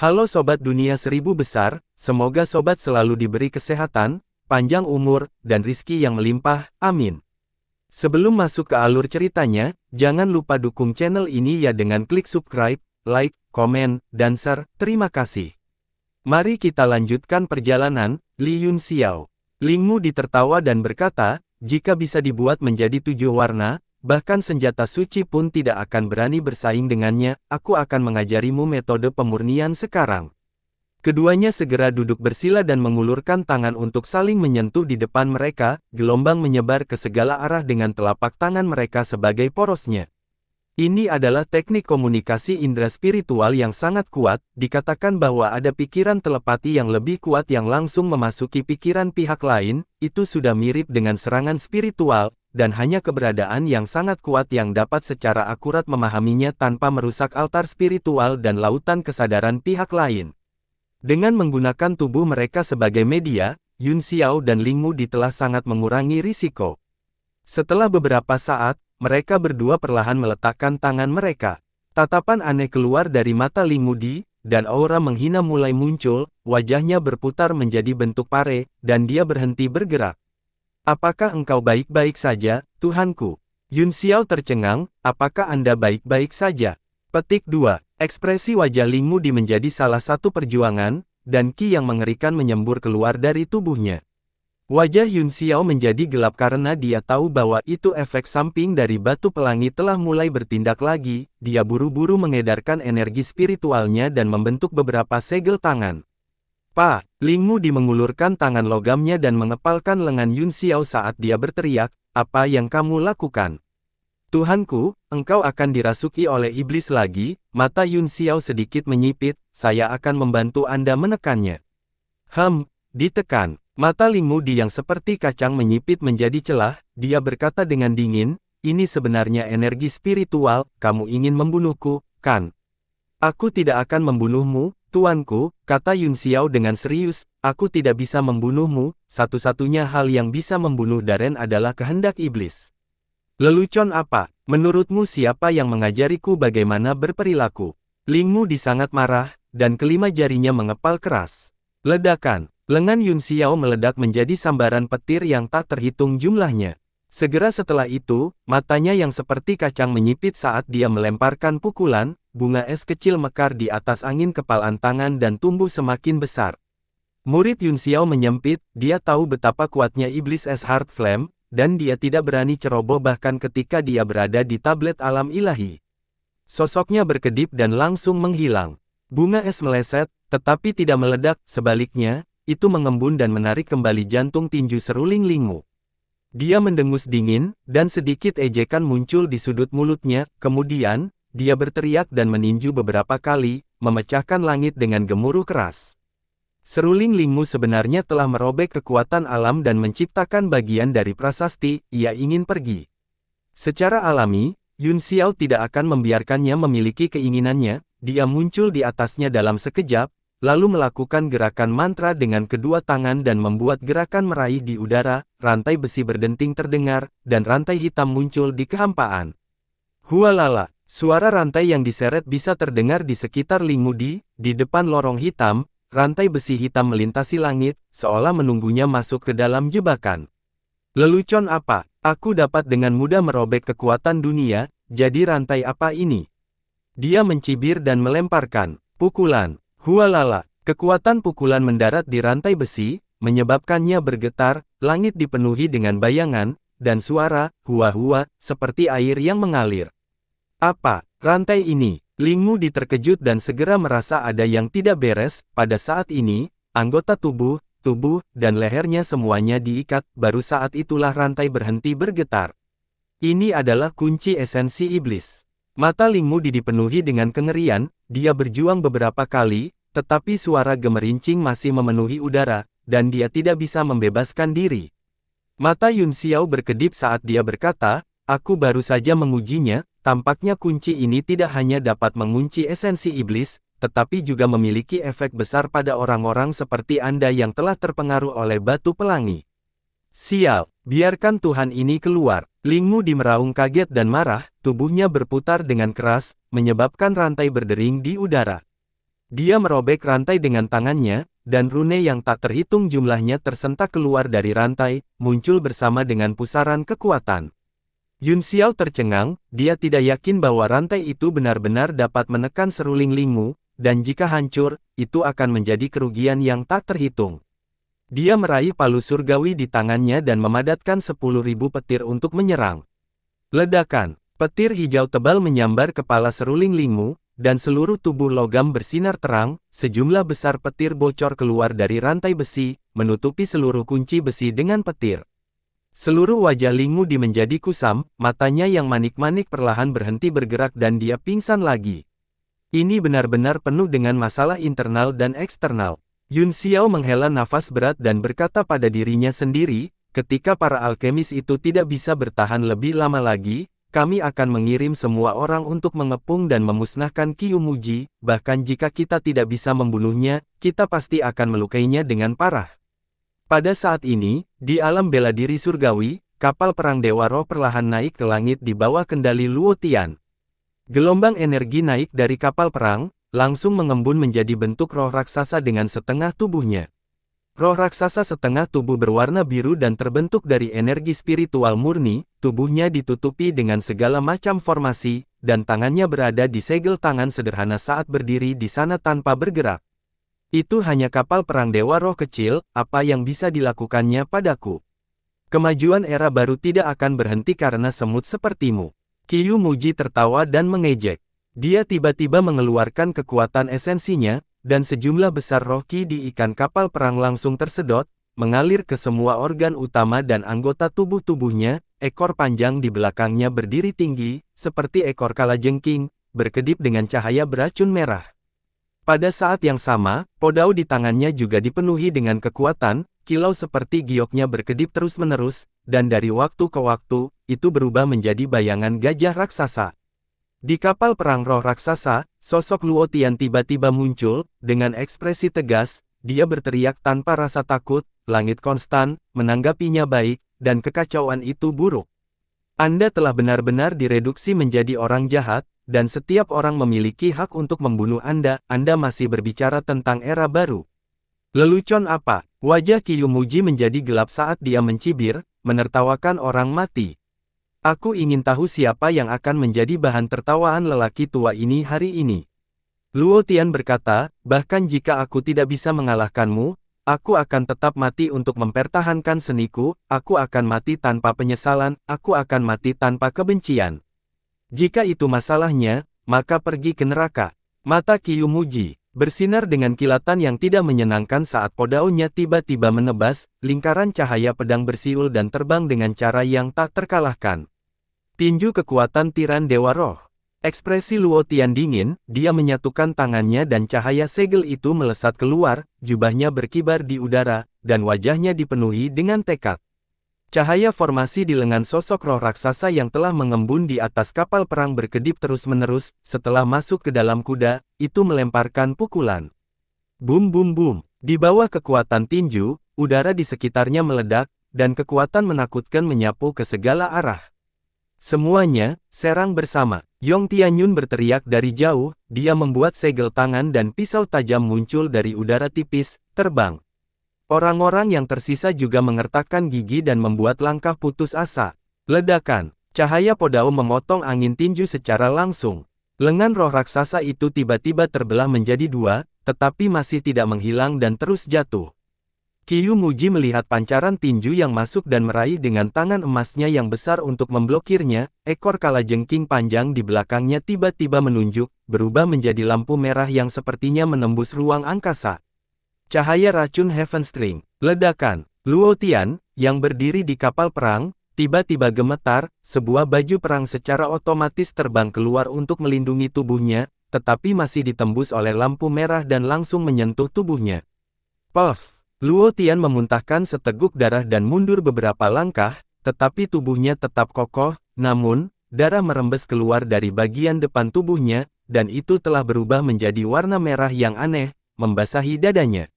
Halo Sobat Dunia Seribu Besar, semoga Sobat selalu diberi kesehatan, panjang umur, dan rizki yang melimpah, amin. Sebelum masuk ke alur ceritanya, jangan lupa dukung channel ini ya dengan klik subscribe, like, komen, dan share, terima kasih. Mari kita lanjutkan perjalanan. Li Yunxiao. Ling Mu ditertawa dan berkata, jika bisa dibuat menjadi 7 warna, bahkan senjata suci pun tidak akan berani bersaing dengannya, aku akan mengajarimu metode pemurnian sekarang. Keduanya segera duduk bersila dan mengulurkan tangan untuk saling menyentuh di depan mereka, gelombang menyebar ke segala arah dengan telapak tangan mereka sebagai porosnya. Ini adalah teknik komunikasi indera spiritual yang sangat kuat, dikatakan bahwa ada pikiran telepati yang lebih kuat yang langsung memasuki pikiran pihak lain, itu sudah mirip dengan serangan spiritual, dan hanya keberadaan yang sangat kuat yang dapat secara akurat memahaminya tanpa merusak altar spiritual dan lautan kesadaran pihak lain. Dengan menggunakan tubuh mereka sebagai media, Yunxiao dan Ling Mu telah sangat mengurangi risiko. Setelah beberapa saat, mereka berdua perlahan meletakkan tangan mereka. Tatapan aneh keluar dari mata Ling Mu, dan aura menghina mulai muncul, wajahnya berputar menjadi bentuk pare, dan dia berhenti bergerak. Apakah engkau baik-baik saja, Tuhanku? Yunxiao tercengang, apakah Anda baik-baik saja? Petik 2. Ekspresi wajah Ling Mu menjadi salah satu perjuangan, dan ki yang mengerikan menyembur keluar dari tubuhnya. Wajah Yunxiao menjadi gelap karena dia tahu bahwa itu efek samping dari batu pelangi telah mulai bertindak lagi. Dia buru-buru mengedarkan energi spiritualnya dan membentuk beberapa segel tangan. Ling Mu mengulurkan tangan logamnya dan mengepalkan lengan Yunxiao saat dia berteriak, apa yang kamu lakukan? Tuhanku, engkau akan dirasuki oleh iblis lagi. Mata Yunxiao sedikit menyipit, saya akan membantu Anda menekannya. Ditekan. Mata Ling Mu yang seperti kacang menyipit menjadi celah, dia berkata dengan dingin, ini sebenarnya energi spiritual, kamu ingin membunuhku, kan? Aku tidak akan membunuhmu, tuanku, kata Yunxiao dengan serius, aku tidak bisa membunuhmu, satu-satunya hal yang bisa membunuh Darren adalah kehendak iblis. Lelucon apa? Menurutmu siapa yang mengajariku bagaimana berperilaku? Ling Mu sangat marah, dan kelima jarinya mengepal keras. Ledakan. Lengan Yunxiao meledak menjadi sambaran petir yang tak terhitung jumlahnya. Segera setelah itu, matanya yang seperti kacang menyipit saat dia melemparkan pukulan, bunga es kecil mekar di atas angin kepalan tangan dan tumbuh semakin besar. Murid Yunxiao menyempit, dia tahu betapa kuatnya iblis es Heart Flame, dan dia tidak berani ceroboh bahkan ketika dia berada di tablet alam ilahi. Sosoknya berkedip dan langsung menghilang. Bunga es meleset, tetapi tidak meledak, sebaliknya, itu mengembun dan menarik kembali jantung tinju seruling Ling Mu. Dia mendengus dingin, dan sedikit ejekan muncul di sudut mulutnya, kemudian, dia berteriak dan meninju beberapa kali, memecahkan langit dengan gemuruh keras. Seruling Ling Mu sebenarnya telah merobek kekuatan alam dan menciptakan bagian dari prasasti, ia ingin pergi. Secara alami, Yunxiao tidak akan membiarkannya memiliki keinginannya, dia muncul di atasnya dalam sekejap, lalu melakukan gerakan mantra dengan kedua tangan dan membuat gerakan meraih di udara, rantai besi berdenting terdengar, dan rantai hitam muncul di kehampaan. Hualala, suara rantai yang diseret bisa terdengar di sekitar Ling Mu di depan lorong hitam, rantai besi hitam melintasi langit, seolah menunggunya masuk ke dalam jebakan. Lelucon apa? Aku dapat dengan mudah merobek kekuatan dunia, jadi rantai apa ini? Dia mencibir dan melemparkan pukulan. Hualala, kekuatan pukulan mendarat di rantai besi, menyebabkannya bergetar, langit dipenuhi dengan bayangan, dan suara, hua-hua, seperti air yang mengalir. Apa, rantai ini? Ling Mu terkejut dan segera merasa ada yang tidak beres. Pada saat ini, anggota tubuh, dan lehernya semuanya diikat, baru saat itulah rantai berhenti bergetar. Ini adalah kunci esensi iblis. Mata Ling Mu dipenuhi dengan kengerian, dia berjuang beberapa kali, tetapi suara gemerincing masih memenuhi udara, dan dia tidak bisa membebaskan diri. Mata Yunxiao berkedip saat dia berkata, aku baru saja mengujinya, tampaknya kunci ini tidak hanya dapat mengunci esensi iblis, tetapi juga memiliki efek besar pada orang-orang seperti Anda yang telah terpengaruh oleh batu pelangi. Sial, biarkan Tuhan ini keluar. Ling Mu meraung kaget dan marah, tubuhnya berputar dengan keras, menyebabkan rantai berdering di udara. Dia merobek rantai dengan tangannya, dan rune yang tak terhitung jumlahnya tersentak keluar dari rantai, muncul bersama dengan pusaran kekuatan. Yun Xiao tercengang, dia tidak yakin bahwa rantai itu benar-benar dapat menekan seruling Lingmu, dan jika hancur, itu akan menjadi kerugian yang tak terhitung. Dia meraih palu surgawi di tangannya dan memadatkan 10.000 petir untuk menyerang. Ledakan, petir hijau tebal menyambar kepala seruling Lingmu, dan seluruh tubuh logam bersinar terang, sejumlah besar petir bocor keluar dari rantai besi, menutupi seluruh kunci besi dengan petir. Seluruh wajah Lingmu menjadi kusam, matanya yang manik-manik perlahan berhenti bergerak dan dia pingsan lagi. Ini benar-benar penuh dengan masalah internal dan eksternal. Yun Xiao menghela nafas berat dan berkata pada dirinya sendiri, ketika para alkemis itu tidak bisa bertahan lebih lama lagi, kami akan mengirim semua orang untuk mengepung dan memusnahkan Kyumuji, bahkan jika kita tidak bisa membunuhnya, kita pasti akan melukainya dengan parah. Pada saat ini, di alam bela diri surgawi, kapal perang Dewa Roh perlahan naik ke langit di bawah kendali Luo Tian. Gelombang energi naik dari kapal perang, langsung mengembun menjadi bentuk roh raksasa dengan setengah tubuhnya. Roh raksasa setengah tubuh berwarna biru dan terbentuk dari energi spiritual murni, tubuhnya ditutupi dengan segala macam formasi, dan tangannya berada di segel tangan sederhana saat berdiri di sana tanpa bergerak. Itu hanya kapal perang Dewa Roh kecil, apa yang bisa dilakukannya padaku? Kemajuan era baru tidak akan berhenti karena semut sepertimu. Kyumuji tertawa dan mengejek. Dia tiba-tiba mengeluarkan kekuatan esensinya, dan sejumlah besar roh ki di ikan kapal perang langsung tersedot, mengalir ke semua organ utama dan anggota tubuhnya. Ekor panjang di belakangnya berdiri tinggi, seperti ekor kalajengking, berkedip dengan cahaya beracun merah. Pada saat yang sama, podau di tangannya juga dipenuhi dengan kekuatan, kilau seperti gioknya berkedip terus-menerus, dan dari waktu ke waktu, itu berubah menjadi bayangan gajah raksasa. Di kapal perang roh raksasa, sosok Luo Tian tiba-tiba muncul, dengan ekspresi tegas, dia berteriak tanpa rasa takut, langit konstan, menanggapinya baik, dan kekacauan itu buruk. Anda telah benar-benar direduksi menjadi orang jahat, dan setiap orang memiliki hak untuk membunuh Anda masih berbicara tentang era baru. Lelucon apa? Wajah Kyumuji menjadi gelap saat dia mencibir, menertawakan orang mati. Aku ingin tahu siapa yang akan menjadi bahan tertawaan lelaki tua ini hari ini. Luo Tian berkata, bahkan jika aku tidak bisa mengalahkanmu, aku akan tetap mati untuk mempertahankan seniku, aku akan mati tanpa penyesalan, aku akan mati tanpa kebencian. Jika itu masalahnya, maka pergi ke neraka. Mata Kyumuji bersinar dengan kilatan yang tidak menyenangkan saat podaunya tiba-tiba menebas, lingkaran cahaya pedang bersiul dan terbang dengan cara yang tak terkalahkan. Tinju kekuatan tiran Dewa Roh. Ekspresi Luo Tian dingin, dia menyatukan tangannya dan cahaya segel itu melesat keluar, jubahnya berkibar di udara, dan wajahnya dipenuhi dengan tekad. Cahaya formasi di lengan sosok roh raksasa yang telah mengembun di atas kapal perang berkedip terus-menerus, setelah masuk ke dalam kuda, itu melemparkan pukulan. Bum bum bum, di bawah kekuatan tinju, udara di sekitarnya meledak, dan kekuatan menakutkan menyapu ke segala arah. Semuanya, serang bersama. Yong Tianyun berteriak dari jauh, dia membuat segel tangan dan pisau tajam muncul dari udara tipis, terbang. Orang-orang yang tersisa juga mengertakkan gigi dan membuat langkah putus asa. Ledakan, cahaya podau memotong angin tinju secara langsung. Lengan roh raksasa itu tiba-tiba terbelah menjadi dua, tetapi masih tidak menghilang dan terus jatuh. Kyumuji melihat pancaran tinju yang masuk dan meraih dengan tangan emasnya yang besar untuk memblokirnya, ekor kalajengking panjang di belakangnya tiba-tiba menunjuk, berubah menjadi lampu merah yang sepertinya menembus ruang angkasa. Cahaya racun Heaven String, ledakan, Luo Tian, yang berdiri di kapal perang, tiba-tiba gemetar, sebuah baju perang secara otomatis terbang keluar untuk melindungi tubuhnya, tetapi masih ditembus oleh lampu merah dan langsung menyentuh tubuhnya. Puff! Luo Tian memuntahkan seteguk darah dan mundur beberapa langkah, tetapi tubuhnya tetap kokoh, namun, darah merembes keluar dari bagian depan tubuhnya, dan itu telah berubah menjadi warna merah yang aneh, membasahi dadanya.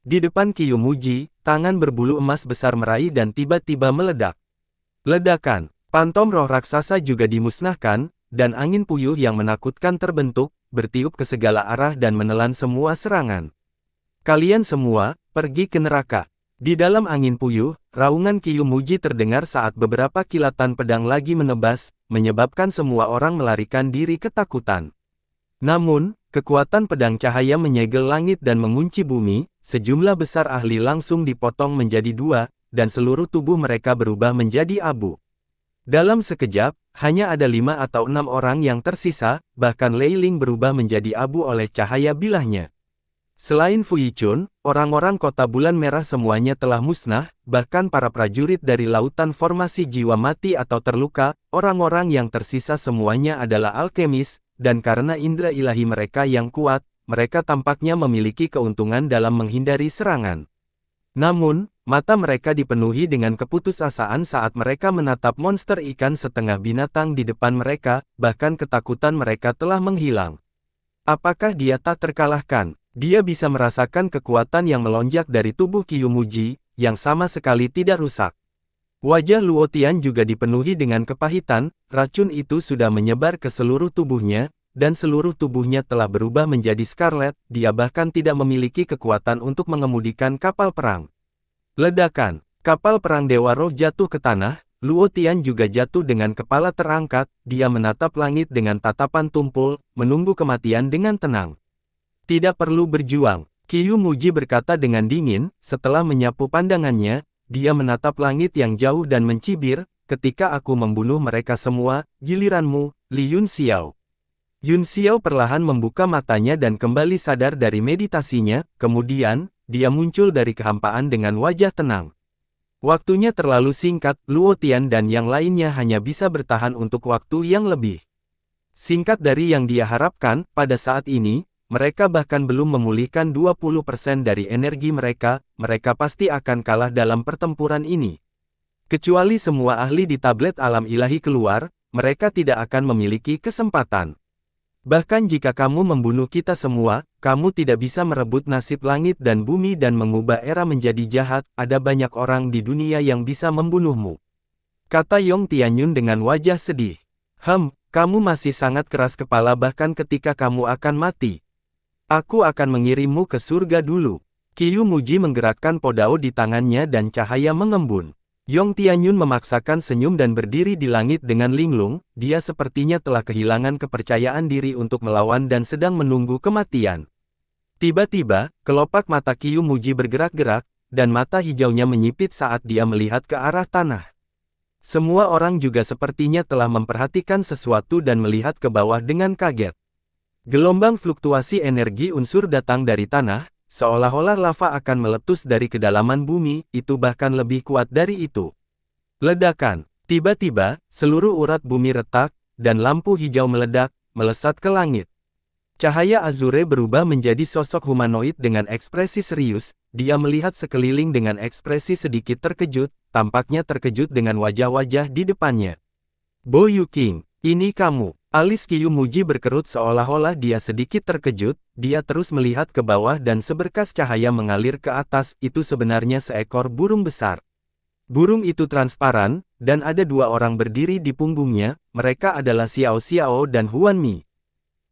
Di depan Kyumuji, tangan berbulu emas besar meraih dan tiba-tiba meledak. Ledakan, pantom roh raksasa juga dimusnahkan, dan angin puyuh yang menakutkan terbentuk, bertiup ke segala arah dan menelan semua serangan. Kalian semua, pergi ke neraka. Di dalam angin puyuh, raungan Kyumuji terdengar saat beberapa kilatan pedang lagi menebas, menyebabkan semua orang melarikan diri ketakutan. Namun, kekuatan pedang cahaya menyegel langit dan mengunci bumi, sejumlah besar ahli langsung dipotong menjadi dua, dan seluruh tubuh mereka berubah menjadi abu. Dalam sekejap, hanya ada 5 atau 6 orang yang tersisa, bahkan Lei Ling berubah menjadi abu oleh cahaya bilahnya. Selain Fu Yichun, orang-orang kota bulan merah semuanya telah musnah, bahkan para prajurit dari lautan formasi jiwa mati atau terluka, orang-orang yang tersisa semuanya adalah alkemis, dan karena indera ilahi mereka yang kuat, mereka tampaknya memiliki keuntungan dalam menghindari serangan. Namun, mata mereka dipenuhi dengan keputusasaan saat mereka menatap monster ikan setengah binatang di depan mereka, bahkan ketakutan mereka telah menghilang. Apakah dia tak terkalahkan? Dia bisa merasakan kekuatan yang melonjak dari tubuh Kyumuji, yang sama sekali tidak rusak. Wajah Luo Tian juga dipenuhi dengan kepahitan, racun itu sudah menyebar ke seluruh tubuhnya, dan seluruh tubuhnya telah berubah menjadi scarlet, dia bahkan tidak memiliki kekuatan untuk mengemudikan kapal perang. Ledakan, kapal perang Dewa Roh jatuh ke tanah, Luo Tian juga jatuh dengan kepala terangkat, dia menatap langit dengan tatapan tumpul, menunggu kematian dengan tenang. Tidak perlu berjuang, Kyumuji berkata dengan dingin, setelah menyapu pandangannya, dia menatap langit yang jauh dan mencibir, ketika aku membunuh mereka semua, giliranmu, Li Yun Xiao. Yun Xiao perlahan membuka matanya dan kembali sadar dari meditasinya, kemudian, dia muncul dari kehampaan dengan wajah tenang. Waktunya terlalu singkat, Luo Tian dan yang lainnya hanya bisa bertahan untuk waktu yang lebih singkat dari yang dia harapkan. Pada saat ini, mereka bahkan belum memulihkan 20% dari energi mereka, mereka pasti akan kalah dalam pertempuran ini. Kecuali semua ahli di tablet alam ilahi keluar, mereka tidak akan memiliki kesempatan. Bahkan jika kamu membunuh kita semua, kamu tidak bisa merebut nasib langit dan bumi dan mengubah era menjadi jahat, ada banyak orang di dunia yang bisa membunuhmu. Kata Yong Tianyun dengan wajah sedih. Kamu masih sangat keras kepala bahkan ketika kamu akan mati. Aku akan mengirimmu ke surga dulu. Kyumuji menggerakkan podao di tangannya dan cahaya mengembun. Yong Tianyun memaksakan senyum dan berdiri di langit dengan linglung, dia sepertinya telah kehilangan kepercayaan diri untuk melawan dan sedang menunggu kematian. Tiba-tiba, kelopak mata Kyumuji bergerak-gerak, dan mata hijaunya menyipit saat dia melihat ke arah tanah. Semua orang juga sepertinya telah memperhatikan sesuatu dan melihat ke bawah dengan kaget. Gelombang fluktuasi energi unsur datang dari tanah, seolah-olah lava akan meletus dari kedalaman bumi, itu bahkan lebih kuat dari itu. Ledakan. Tiba-tiba, seluruh urat bumi retak, dan lampu hijau meledak, melesat ke langit. Cahaya azure berubah menjadi sosok humanoid dengan ekspresi serius, dia melihat sekeliling dengan ekspresi sedikit terkejut, tampaknya terkejut dengan wajah-wajah di depannya. Bo Yuking, ini kamu. Alis Kyumuji berkerut seolah-olah dia sedikit terkejut, dia terus melihat ke bawah dan seberkas cahaya mengalir ke atas, itu sebenarnya seekor burung besar. Burung itu transparan, dan ada 2 orang berdiri di punggungnya, mereka adalah Xiao Xiao dan Huan Mi.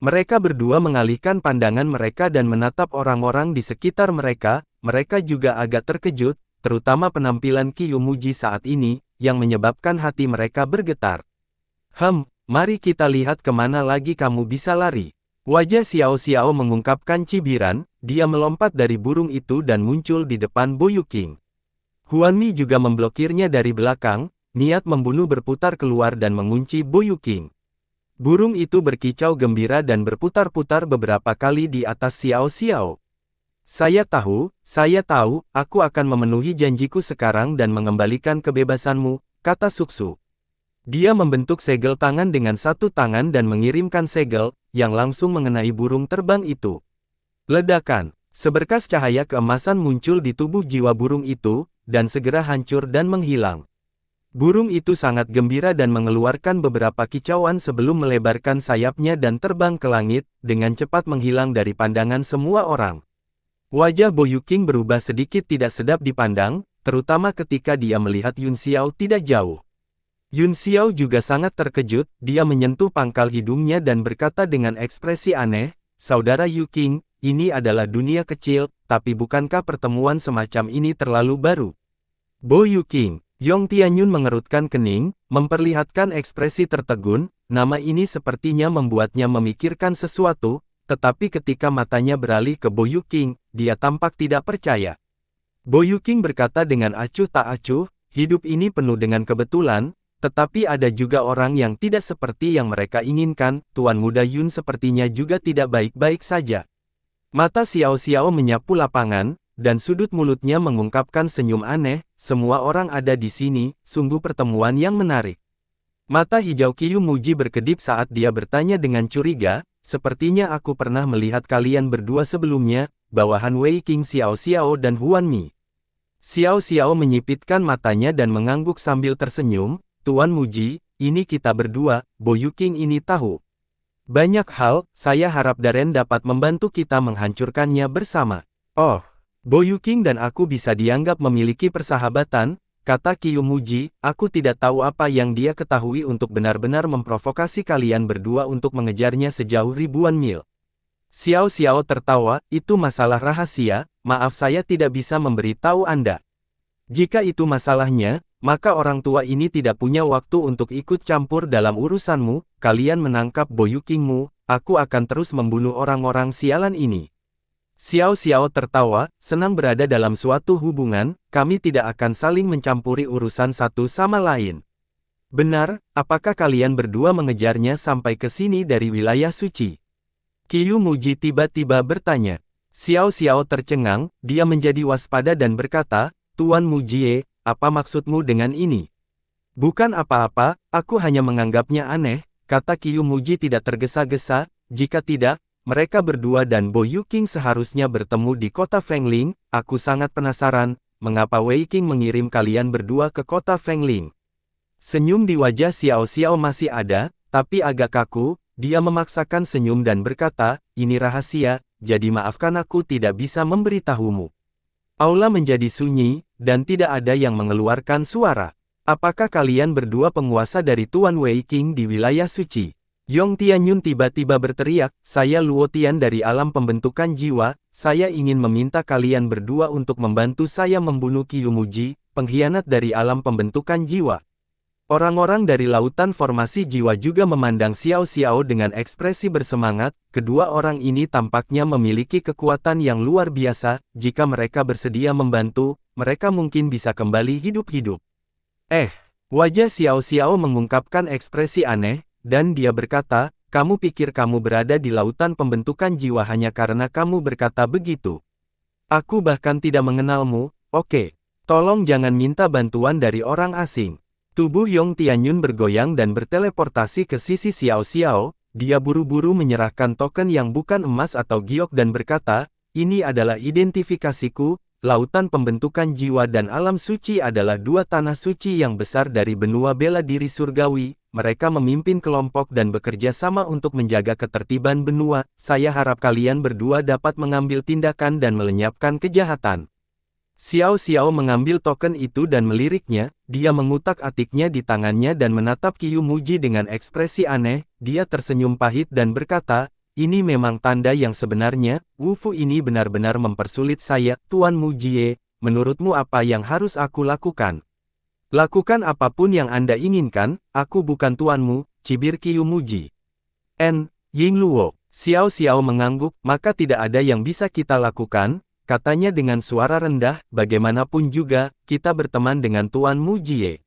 Mereka berdua mengalihkan pandangan mereka dan menatap orang-orang di sekitar mereka, mereka juga agak terkejut, terutama penampilan Kyumuji saat ini, yang menyebabkan hati mereka bergetar. Mari kita lihat kemana lagi kamu bisa lari. Wajah Xiao Xiao mengungkapkan cibiran, dia melompat dari burung itu dan muncul di depan Bo Yuking. Huan Mi juga memblokirnya dari belakang, niat membunuh berputar keluar dan mengunci Bo Yuking. Burung itu berkicau gembira dan berputar-putar beberapa kali di atas Xiao Xiao. Saya tahu, aku akan memenuhi janjiku sekarang dan mengembalikan kebebasanmu, kata Suksu. Dia membentuk segel tangan dengan satu tangan dan mengirimkan segel, yang langsung mengenai burung terbang itu. Ledakan. Seberkas cahaya keemasan muncul di tubuh jiwa burung itu, dan segera hancur dan menghilang. Burung itu sangat gembira dan mengeluarkan beberapa kicauan sebelum melebarkan sayapnya dan terbang ke langit, dengan cepat menghilang dari pandangan semua orang. Wajah Bo Yuking berubah sedikit tidak sedap dipandang, terutama ketika dia melihat Yun Xiao tidak jauh. Yun Xiao juga sangat terkejut, dia menyentuh pangkal hidungnya dan berkata dengan ekspresi aneh, "Saudara Yu Qing, ini adalah dunia kecil, tapi bukankah pertemuan semacam ini terlalu baru?" Bo Yu Qing, Yong Tianyun mengerutkan kening, memperlihatkan ekspresi tertegun, nama ini sepertinya membuatnya memikirkan sesuatu, tetapi ketika matanya beralih ke Bo Yu Qing, dia tampak tidak percaya. Bo Yu Qing berkata dengan acuh tak acuh, "Hidup ini penuh dengan kebetulan, tetapi ada juga orang yang tidak seperti yang mereka inginkan, Tuan Muda Yun sepertinya juga tidak baik-baik saja." Mata Xiao Xiao menyapu lapangan, dan sudut mulutnya mengungkapkan senyum aneh, "Semua orang ada di sini, sungguh pertemuan yang menarik." Mata hijau Qiu Muji berkedip saat dia bertanya dengan curiga, "Sepertinya aku pernah melihat kalian berdua sebelumnya, bawahan Wei Qing Xiao Xiao dan Huan Mi." Xiao Xiao menyipitkan matanya dan mengangguk sambil tersenyum, "Tuan Muji, ini kita berdua, Bo Yu Qing ini tahu banyak hal, saya harap Darren dapat membantu kita menghancurkannya bersama." "Oh, Bo Yu Qing dan aku bisa dianggap memiliki persahabatan," kata Qiu Muji, "aku tidak tahu apa yang dia ketahui untuk benar-benar memprovokasi kalian berdua untuk mengejarnya sejauh ribuan mil." Xiao Xiao tertawa, "Itu masalah rahasia, maaf saya tidak bisa memberitahu Anda." "Jika itu masalahnya, maka orang tua ini tidak punya waktu untuk ikut campur dalam urusanmu, kalian menangkap Bo Yu Qingmu, aku akan terus membunuh orang-orang sialan ini." Xiao Xiao tertawa, "Senang berada dalam suatu hubungan, kami tidak akan saling mencampuri urusan satu sama lain." "Benar, apakah kalian berdua mengejarnya sampai ke sini dari wilayah suci?" Qiu Muji tiba-tiba bertanya. Xiao Xiao tercengang, dia menjadi waspada dan berkata, "Tuan Mujie, apa maksudmu dengan ini?" "Bukan apa-apa, aku hanya menganggapnya aneh," kata Qiu Muji tidak tergesa-gesa, "jika tidak, mereka berdua dan Bo Yu Qing seharusnya bertemu di kota Fengling, aku sangat penasaran, mengapa Wei Qing mengirim kalian berdua ke kota Fengling." Senyum di wajah Xiao Xiao masih ada, tapi agak kaku, dia memaksakan senyum dan berkata, "Ini rahasia, jadi maafkan aku tidak bisa memberitahumu." Aula menjadi sunyi, dan tidak ada yang mengeluarkan suara. "Apakah kalian berdua penguasa dari Tuan Wei Qing di wilayah suci?" Yong Tianyun tiba-tiba berteriak, "Saya Luo Tian dari alam pembentukan jiwa, saya ingin meminta kalian berdua untuk membantu saya membunuh Qiu Muji, pengkhianat dari alam pembentukan jiwa." Orang-orang dari lautan formasi jiwa juga memandang Xiao Xiao dengan ekspresi bersemangat, kedua orang ini tampaknya memiliki kekuatan yang luar biasa, jika mereka bersedia membantu, mereka mungkin bisa kembali hidup-hidup. Wajah Xiao Xiao mengungkapkan ekspresi aneh, dan dia berkata, "Kamu pikir kamu berada di lautan pembentukan jiwa hanya karena kamu berkata begitu? Aku bahkan tidak mengenalmu, oke. Tolong jangan minta bantuan dari orang asing." Tubuh Yong Tianyun bergoyang dan berteleportasi ke sisi Xiao Xiao, dia buru-buru menyerahkan token yang bukan emas atau giok dan berkata, "Ini adalah identifikasiku, lautan pembentukan jiwa dan alam suci adalah dua tanah suci yang besar dari benua bela diri surgawi, mereka memimpin kelompok dan bekerja sama untuk menjaga ketertiban benua, saya harap kalian berdua dapat mengambil tindakan dan melenyapkan kejahatan." Xiao Xiao mengambil token itu dan meliriknya, dia mengutak-atiknya di tangannya dan menatap Qiu Muji dengan ekspresi aneh, dia tersenyum pahit dan berkata, "Ini memang tanda yang sebenarnya, Wu Fu ini benar-benar mempersulit saya, Tuan Mujie, menurutmu apa yang harus aku lakukan?" "Lakukan apapun yang Anda inginkan, aku bukan tuanmu," cibir Qiu Muji. Ying Luo." Xiao Xiao mengangguk, "Maka tidak ada yang bisa kita lakukan," katanya dengan suara rendah, "bagaimanapun juga, kita berteman dengan Tuan Mujie."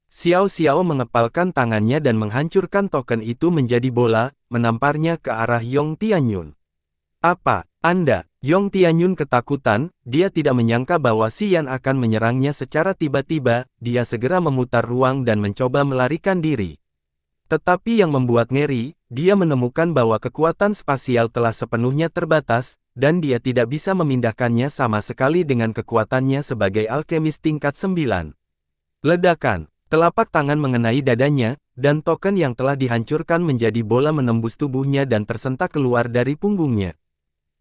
Xiao Xiao mengepalkan tangannya dan menghancurkan token itu menjadi bola, menamparnya ke arah Yong Tianyun. "Apa, Anda?" Yong Tianyun ketakutan, dia tidak menyangka bahwa Xian akan menyerangnya secara tiba-tiba, dia segera memutar ruang dan mencoba melarikan diri. Tetapi yang membuat ngeri, dia menemukan bahwa kekuatan spasial telah sepenuhnya terbatas, dan dia tidak bisa memindahkannya sama sekali dengan kekuatannya sebagai alkemis tingkat 9. Ledakan, telapak tangan mengenai dadanya, dan token yang telah dihancurkan menjadi bola menembus tubuhnya dan tersentak keluar dari punggungnya.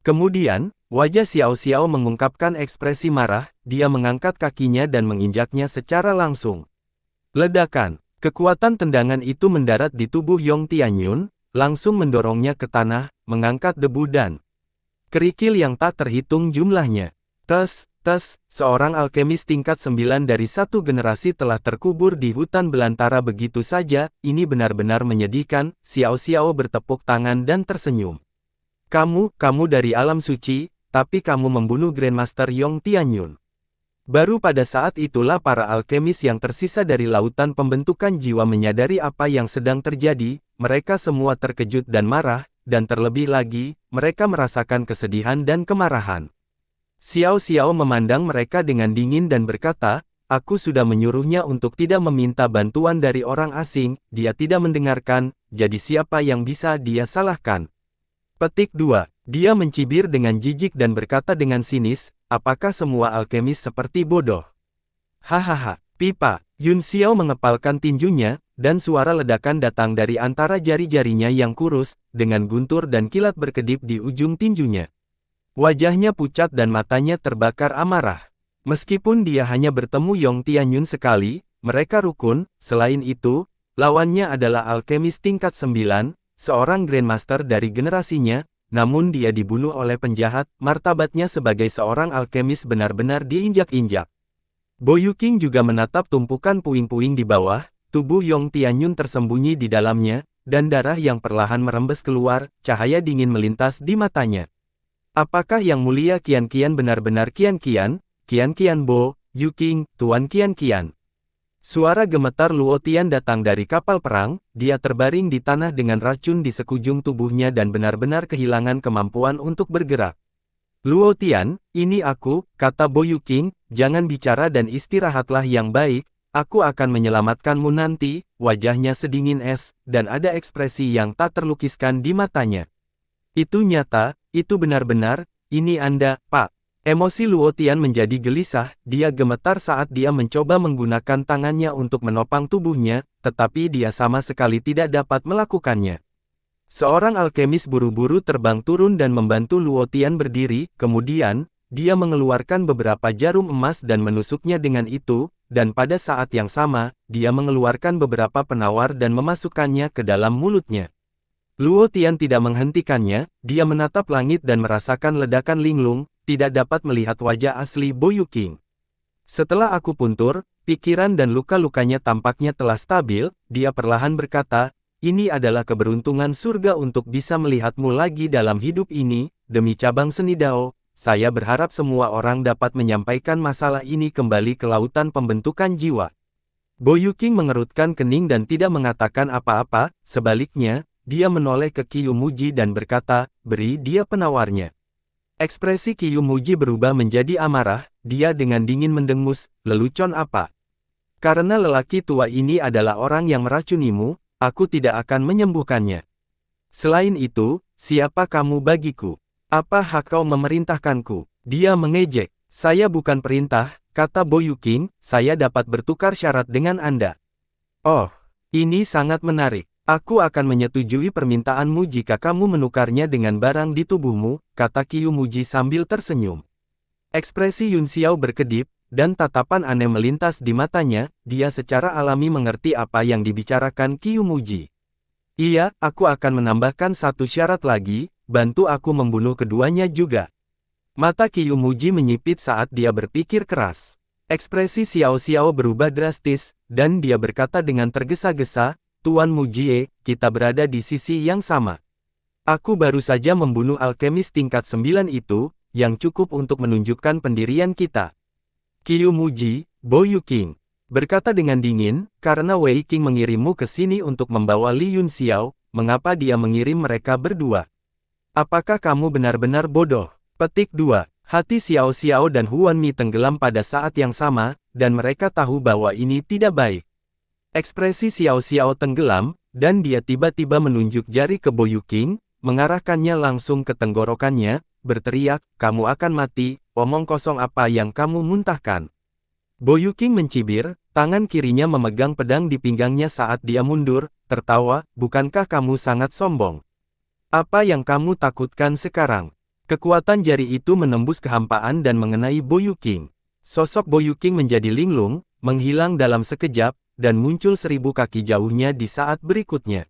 Kemudian, wajah Xiao Xiao mengungkapkan ekspresi marah, dia mengangkat kakinya dan menginjaknya secara langsung. Ledakan. Kekuatan tendangan itu mendarat di tubuh Yong Tianyun, langsung mendorongnya ke tanah, mengangkat debu dan kerikil yang tak terhitung jumlahnya. Seorang alkemis tingkat 9 dari satu generasi telah terkubur di hutan belantara begitu saja, ini benar-benar menyedihkan, Xiao Xiao bertepuk tangan dan tersenyum. Kamu dari alam suci, tapi kamu membunuh Grandmaster Yong Tianyun. Baru pada saat itulah para alkemis yang tersisa dari lautan pembentukan jiwa menyadari apa yang sedang terjadi, mereka semua terkejut dan marah, dan terlebih lagi, mereka merasakan kesedihan dan kemarahan. Xiao Xiao memandang mereka dengan dingin dan berkata, aku sudah menyuruhnya untuk tidak meminta bantuan dari orang asing, dia tidak mendengarkan, jadi siapa yang bisa dia salahkan? Petik 2. Dia mencibir dengan jijik dan berkata dengan sinis, apakah semua alkemis seperti bodoh? Hahaha, pipa. Yun Xiao mengepalkan tinjunya, dan suara ledakan datang dari antara jari-jarinya yang kurus, dengan guntur dan kilat berkedip di ujung tinjunya. Wajahnya pucat dan matanya terbakar amarah. Meskipun dia hanya bertemu Yong Tianyun sekali, mereka rukun, selain itu, lawannya adalah alkemis tingkat 9, seorang Grandmaster dari generasinya, namun dia dibunuh oleh penjahat, martabatnya sebagai seorang alkemis benar-benar diinjak-injak. Bo Yuqing juga menatap tumpukan puing-puing di bawah, tubuh Yong Tianyun tersembunyi di dalamnya, dan darah yang perlahan merembes keluar, cahaya dingin melintas di matanya. Apakah Yang Mulia Qian benar-benar Qian Bo Yuqing, Tuan Qian? Suara gemetar Luo Tian datang dari kapal perang, dia terbaring di tanah dengan racun di sekujung tubuhnya dan benar-benar kehilangan kemampuan untuk bergerak. Luo Tian, ini aku, kata Bo Yuqing, jangan bicara dan istirahatlah yang baik, aku akan menyelamatkanmu nanti, wajahnya sedingin es, dan ada ekspresi yang tak terlukiskan di matanya. Itu nyata, itu benar-benar, ini Anda, Pak. Emosi Luo Tian menjadi gelisah, dia gemetar saat dia mencoba menggunakan tangannya untuk menopang tubuhnya, tetapi dia sama sekali tidak dapat melakukannya. Seorang alkemis buru-buru terbang turun dan membantu Luo Tian berdiri, kemudian, dia mengeluarkan beberapa jarum emas dan menusuknya dengan itu, dan pada saat yang sama, dia mengeluarkan beberapa penawar dan memasukkannya ke dalam mulutnya. Luo Tian tidak menghentikannya, dia menatap langit dan merasakan ledakan linglung, tidak dapat melihat wajah asli Bo Yuqing. Setelah aku puntur, pikiran dan luka-lukanya tampaknya telah stabil, dia perlahan berkata, ini adalah keberuntungan surga untuk bisa melihatmu lagi dalam hidup ini, demi cabang seni Dao, saya berharap semua orang dapat menyampaikan masalah ini kembali ke lautan pembentukan jiwa. Bo Yuqing mengerutkan kening dan tidak mengatakan apa-apa, sebaliknya, dia menoleh ke Qiu Muji dan berkata, beri dia penawarnya. Ekspresi Qiu Muji berubah menjadi amarah, dia dengan dingin mendengus, lelucon apa? Karena lelaki tua ini adalah orang yang meracunimu, aku tidak akan menyembuhkannya. Selain itu, siapa kamu bagiku? Apa hak kau memerintahkanku? Dia mengejek, saya bukan perintah, kata Bo Yuqing, saya dapat bertukar syarat dengan Anda. Oh, ini sangat menarik. Aku akan menyetujui permintaanmu jika kamu menukarnya dengan barang di tubuhmu, kata Qiu Muji sambil tersenyum. Ekspresi Yun Xiao berkedip, dan tatapan aneh melintas di matanya, dia secara alami mengerti apa yang dibicarakan Qiu Muji. Iya, aku akan menambahkan satu syarat lagi, bantu aku membunuh keduanya juga. Mata Qiu Muji menyipit saat dia berpikir keras. Ekspresi Xiao Xiao berubah drastis, dan dia berkata dengan tergesa-gesa, Tuan Mujie, kita berada di sisi yang sama. Aku baru saja membunuh alkemis tingkat 9 itu, yang cukup untuk menunjukkan pendirian kita. Qiu Muji, Bo Yuqing, berkata dengan dingin, karena Wei Qing mengirimmu ke sini untuk membawa Li Yun Xiao, mengapa dia mengirim mereka berdua? Apakah kamu benar-benar bodoh? Petik 2. Hati Xiao Xiao dan Huan Mi tenggelam pada saat yang sama, dan mereka tahu bahwa ini tidak baik. Ekspresi Xiao Xiao tenggelam, dan dia tiba-tiba menunjuk jari ke Bo Yuqing, mengarahkannya langsung ke tenggorokannya, berteriak, kamu akan mati, omong kosong apa yang kamu muntahkan. Bo Yuqing mencibir, tangan kirinya memegang pedang di pinggangnya saat dia mundur, tertawa, bukankah kamu sangat sombong? Apa yang kamu takutkan sekarang? Kekuatan jari itu menembus kehampaan dan mengenai Bo Yuqing. Sosok Bo Yuqing menjadi linglung, menghilang dalam sekejap, dan muncul 1000 kaki jauhnya di saat berikutnya.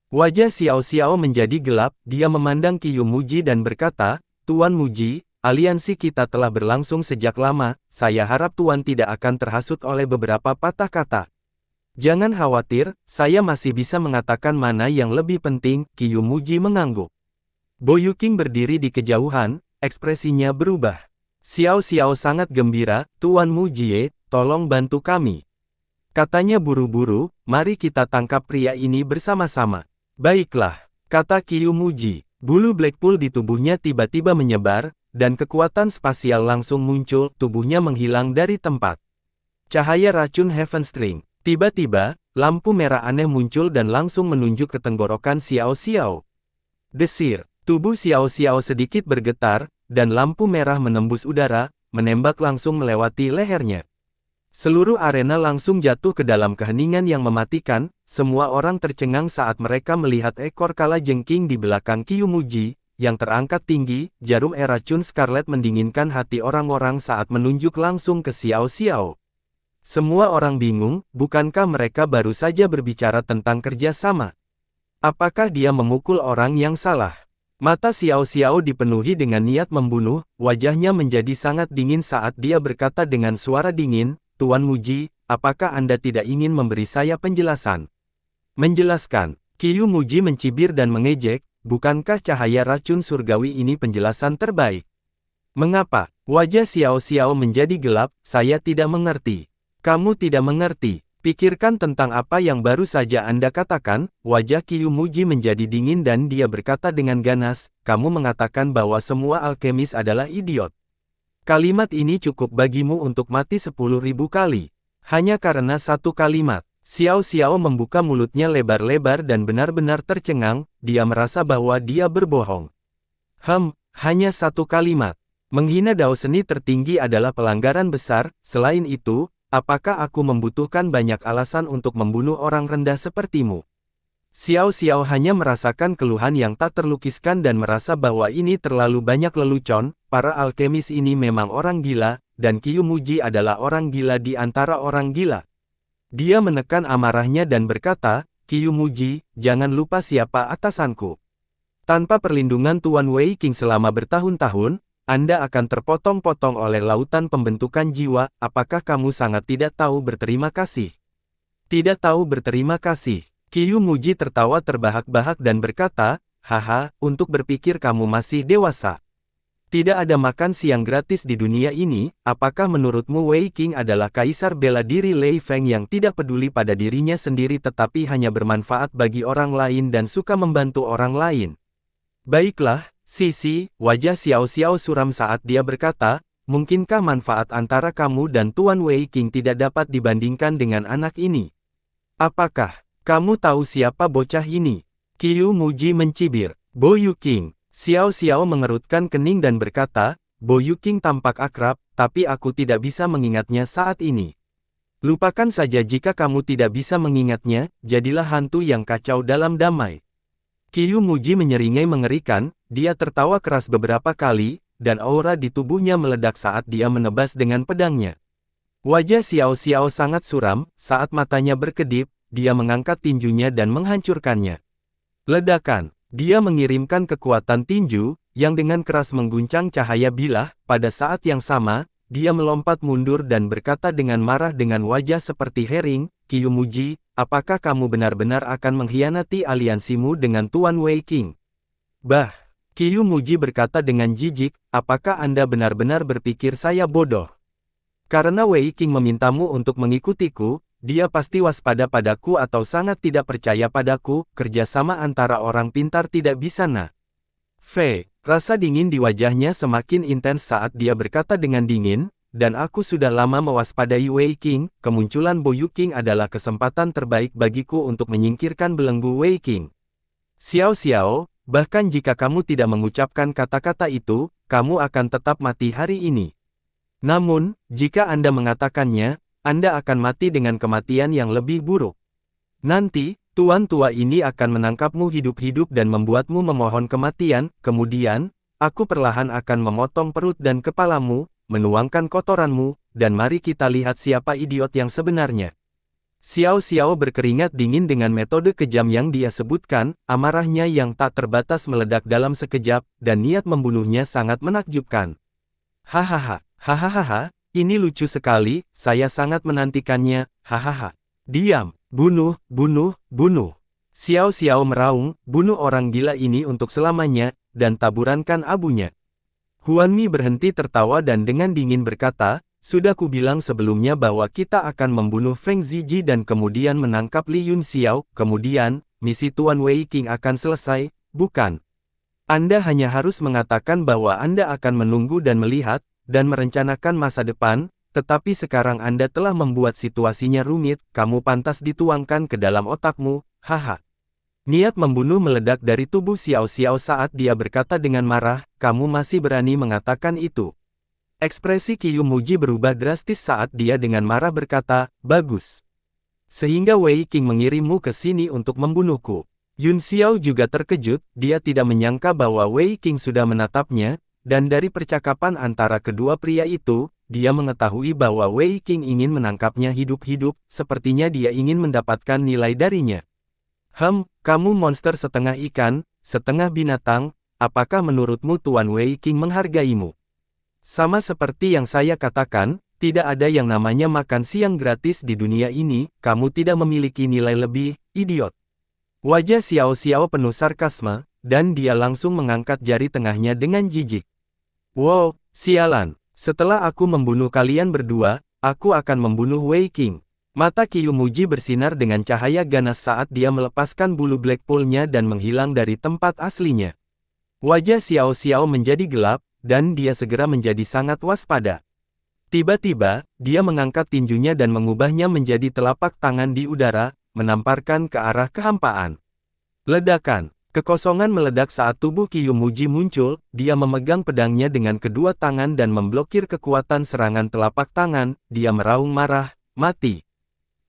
Wajah Xiao Xiao menjadi gelap, dia memandang Qiyu Muji dan berkata, Tuan Muji, aliansi kita telah berlangsung sejak lama, saya harap Tuan tidak akan terhasut oleh beberapa patah kata. Jangan khawatir, saya masih bisa mengatakan mana yang lebih penting, Qiyu Muji mengangguk. Bo Yuqing berdiri di kejauhan, ekspresinya berubah. Xiao Xiao sangat gembira, Tuan Mujie, tolong bantu kami. Katanya buru-buru, mari kita tangkap pria ini bersama-sama. Baiklah, kata Qiyu Muji. Bulu Blackpool di tubuhnya tiba-tiba menyebar, dan kekuatan spasial langsung muncul, tubuhnya menghilang dari tempat. Cahaya racun Heaven String. Tiba-tiba, lampu merah aneh muncul dan langsung menunjuk ke tenggorokan Xiao Xiao. Desir. Tubuh Xiao Xiao sedikit bergetar, dan lampu merah menembus udara, menembak langsung melewati lehernya. Seluruh arena langsung jatuh ke dalam keheningan yang mematikan, semua orang tercengang saat mereka melihat ekor kalajengking di belakang Qiyu Muji, yang terangkat tinggi, jarum racun Scarlet mendinginkan hati orang-orang saat menunjuk langsung ke Xiao Xiao. Semua orang bingung, bukankah mereka baru saja berbicara tentang kerjasama? Apakah dia memukul orang yang salah? Mata Xiao Xiao dipenuhi dengan niat membunuh, wajahnya menjadi sangat dingin saat dia berkata dengan suara dingin, Tuan Muji, apakah Anda tidak ingin memberi saya penjelasan? Menjelaskan, Qiyu Muji mencibir dan mengejek, bukankah cahaya racun surgawi ini penjelasan terbaik? Mengapa? Wajah Xiao Xiao menjadi gelap, saya tidak mengerti. Kamu tidak mengerti. Pikirkan tentang apa yang baru saja Anda katakan, wajah Qiyu Muji menjadi dingin dan dia berkata dengan ganas, kamu mengatakan bahwa semua alkemis adalah idiot. Kalimat ini cukup bagimu untuk mati 10.000 kali. Hanya karena satu kalimat. Xiao Xiao membuka mulutnya lebar-lebar dan benar-benar tercengang, dia merasa bahwa dia berbohong. Hanya satu kalimat. Menghina dao seni tertinggi adalah pelanggaran besar, selain itu, apakah aku membutuhkan banyak alasan untuk membunuh orang rendah sepertimu? Xiao Xiao hanya merasakan keluhan yang tak terlukiskan dan merasa bahwa ini terlalu banyak lelucon, para alkemis ini memang orang gila, dan Qiyu Muji adalah orang gila di antara orang gila. Dia menekan amarahnya dan berkata, Qiyu Muji, jangan lupa siapa atasanku. Tanpa perlindungan Tuan Wei Qing selama bertahun-tahun, Anda akan terpotong-potong oleh lautan pembentukan jiwa, apakah kamu sangat tidak tahu berterima kasih? Tidak tahu berterima kasih. Qiyu Muji tertawa terbahak-bahak dan berkata, haha, untuk berpikir kamu masih dewasa. Tidak ada makan siang gratis di dunia ini, apakah menurutmu Wei Qing adalah kaisar bela diri Lei Feng yang tidak peduli pada dirinya sendiri tetapi hanya bermanfaat bagi orang lain dan suka membantu orang lain? Baiklah, Sisi, wajah Xiao Xiao suram saat dia berkata, mungkinkah manfaat antara kamu dan Tuan Wei Qing tidak dapat dibandingkan dengan anak ini? Apakah kamu tahu siapa bocah ini? Qiyu Muji mencibir. Bo Yuqing. Xiao Xiao mengerutkan kening dan berkata, Bo Yuqing tampak akrab, tapi aku tidak bisa mengingatnya saat ini. Lupakan saja jika kamu tidak bisa mengingatnya, jadilah hantu yang kacau dalam damai. Qiyu Muji menyeringai mengerikan, dia tertawa keras beberapa kali, dan aura di tubuhnya meledak saat dia menebas dengan pedangnya. Wajah Xiao Xiao sangat suram, saat matanya berkedip, dia mengangkat tinjunya dan menghancurkannya. Ledakan, dia mengirimkan kekuatan tinju, yang dengan keras mengguncang cahaya bilah, pada saat yang sama, dia melompat mundur dan berkata dengan marah dengan wajah seperti hering, Qiyu Muji, apakah kamu benar-benar akan mengkhianati aliansimu dengan Tuan Wei Qing? Bah! Qiyu Muji berkata dengan jijik, apakah Anda benar-benar berpikir saya bodoh? Karena Wei Qing memintamu untuk mengikutiku, dia pasti waspada padaku atau sangat tidak percaya padaku, kerjasama antara orang pintar tidak bisa rasa dingin di wajahnya semakin intens saat dia berkata dengan dingin, dan aku sudah lama mewaspadai Wei Qing, kemunculan Bo Yuqing adalah kesempatan terbaik bagiku untuk menyingkirkan belenggu Wei Qing. Xiao Xiao, bahkan jika kamu tidak mengucapkan kata-kata itu, kamu akan tetap mati hari ini. Namun, jika Anda mengatakannya, Anda akan mati dengan kematian yang lebih buruk. Nanti, tuan tua ini akan menangkapmu hidup-hidup dan membuatmu memohon kematian, kemudian, aku perlahan akan memotong perut dan kepalamu, menuangkan kotoranmu, dan mari kita lihat siapa idiot yang sebenarnya. Xiao Xiao berkeringat dingin dengan metode kejam yang dia sebutkan, amarahnya yang tak terbatas meledak dalam sekejap, dan niat membunuhnya sangat menakjubkan. Hahaha, hahaha, ini lucu sekali, saya sangat menantikannya, hahaha. Diam, bunuh, bunuh, bunuh. Xiao Xiao meraung, bunuh orang gila ini untuk selamanya, dan taburankan abunya. Huanmi berhenti tertawa dan dengan dingin berkata, sudah kubilang sebelumnya bahwa kita akan membunuh Feng Ziji dan kemudian menangkap Li Yunxiao, kemudian, misi Tuan Wei Qing akan selesai, bukan? Anda hanya harus mengatakan bahwa Anda akan menunggu dan melihat, dan merencanakan masa depan, tetapi sekarang Anda telah membuat situasinya rumit, kamu pantas dituangkan ke dalam otakmu, haha. Niat membunuh meledak dari tubuh Xiao Xiao saat dia berkata dengan marah, kamu masih berani mengatakan itu. Ekspresi Qiyu Muji berubah drastis saat dia dengan marah berkata, bagus. Sehingga Wei Qing mengirimmu ke sini untuk membunuhku. Yun Xiao juga terkejut, dia tidak menyangka bahwa Wei Qing sudah menatapnya, dan dari percakapan antara kedua pria itu, dia mengetahui bahwa Wei Qing ingin menangkapnya hidup-hidup, sepertinya dia ingin mendapatkan nilai darinya. Kamu monster setengah ikan, setengah binatang, apakah menurutmu Tuan Wei Qing menghargaimu? Sama seperti yang saya katakan, tidak ada yang namanya makan siang gratis di dunia ini, kamu tidak memiliki nilai lebih, idiot. Wajah Xiao Xiao penuh sarkasme, dan dia langsung mengangkat jari tengahnya dengan jijik. Wow, sialan, setelah aku membunuh kalian berdua, aku akan membunuh Wei Qing. Mata Qiyu Muji bersinar dengan cahaya ganas saat dia melepaskan bulu Blackpool-nya dan menghilang dari tempat aslinya. Wajah Xiao Xiao menjadi gelap, dan dia segera menjadi sangat waspada. Tiba-tiba, dia mengangkat tinjunya dan mengubahnya menjadi telapak tangan di udara, menamparkan ke arah kehampaan. Ledakan, kekosongan meledak saat tubuh Qiyu Muji muncul, dia memegang pedangnya dengan kedua tangan dan memblokir kekuatan serangan telapak tangan, dia meraung marah, mati.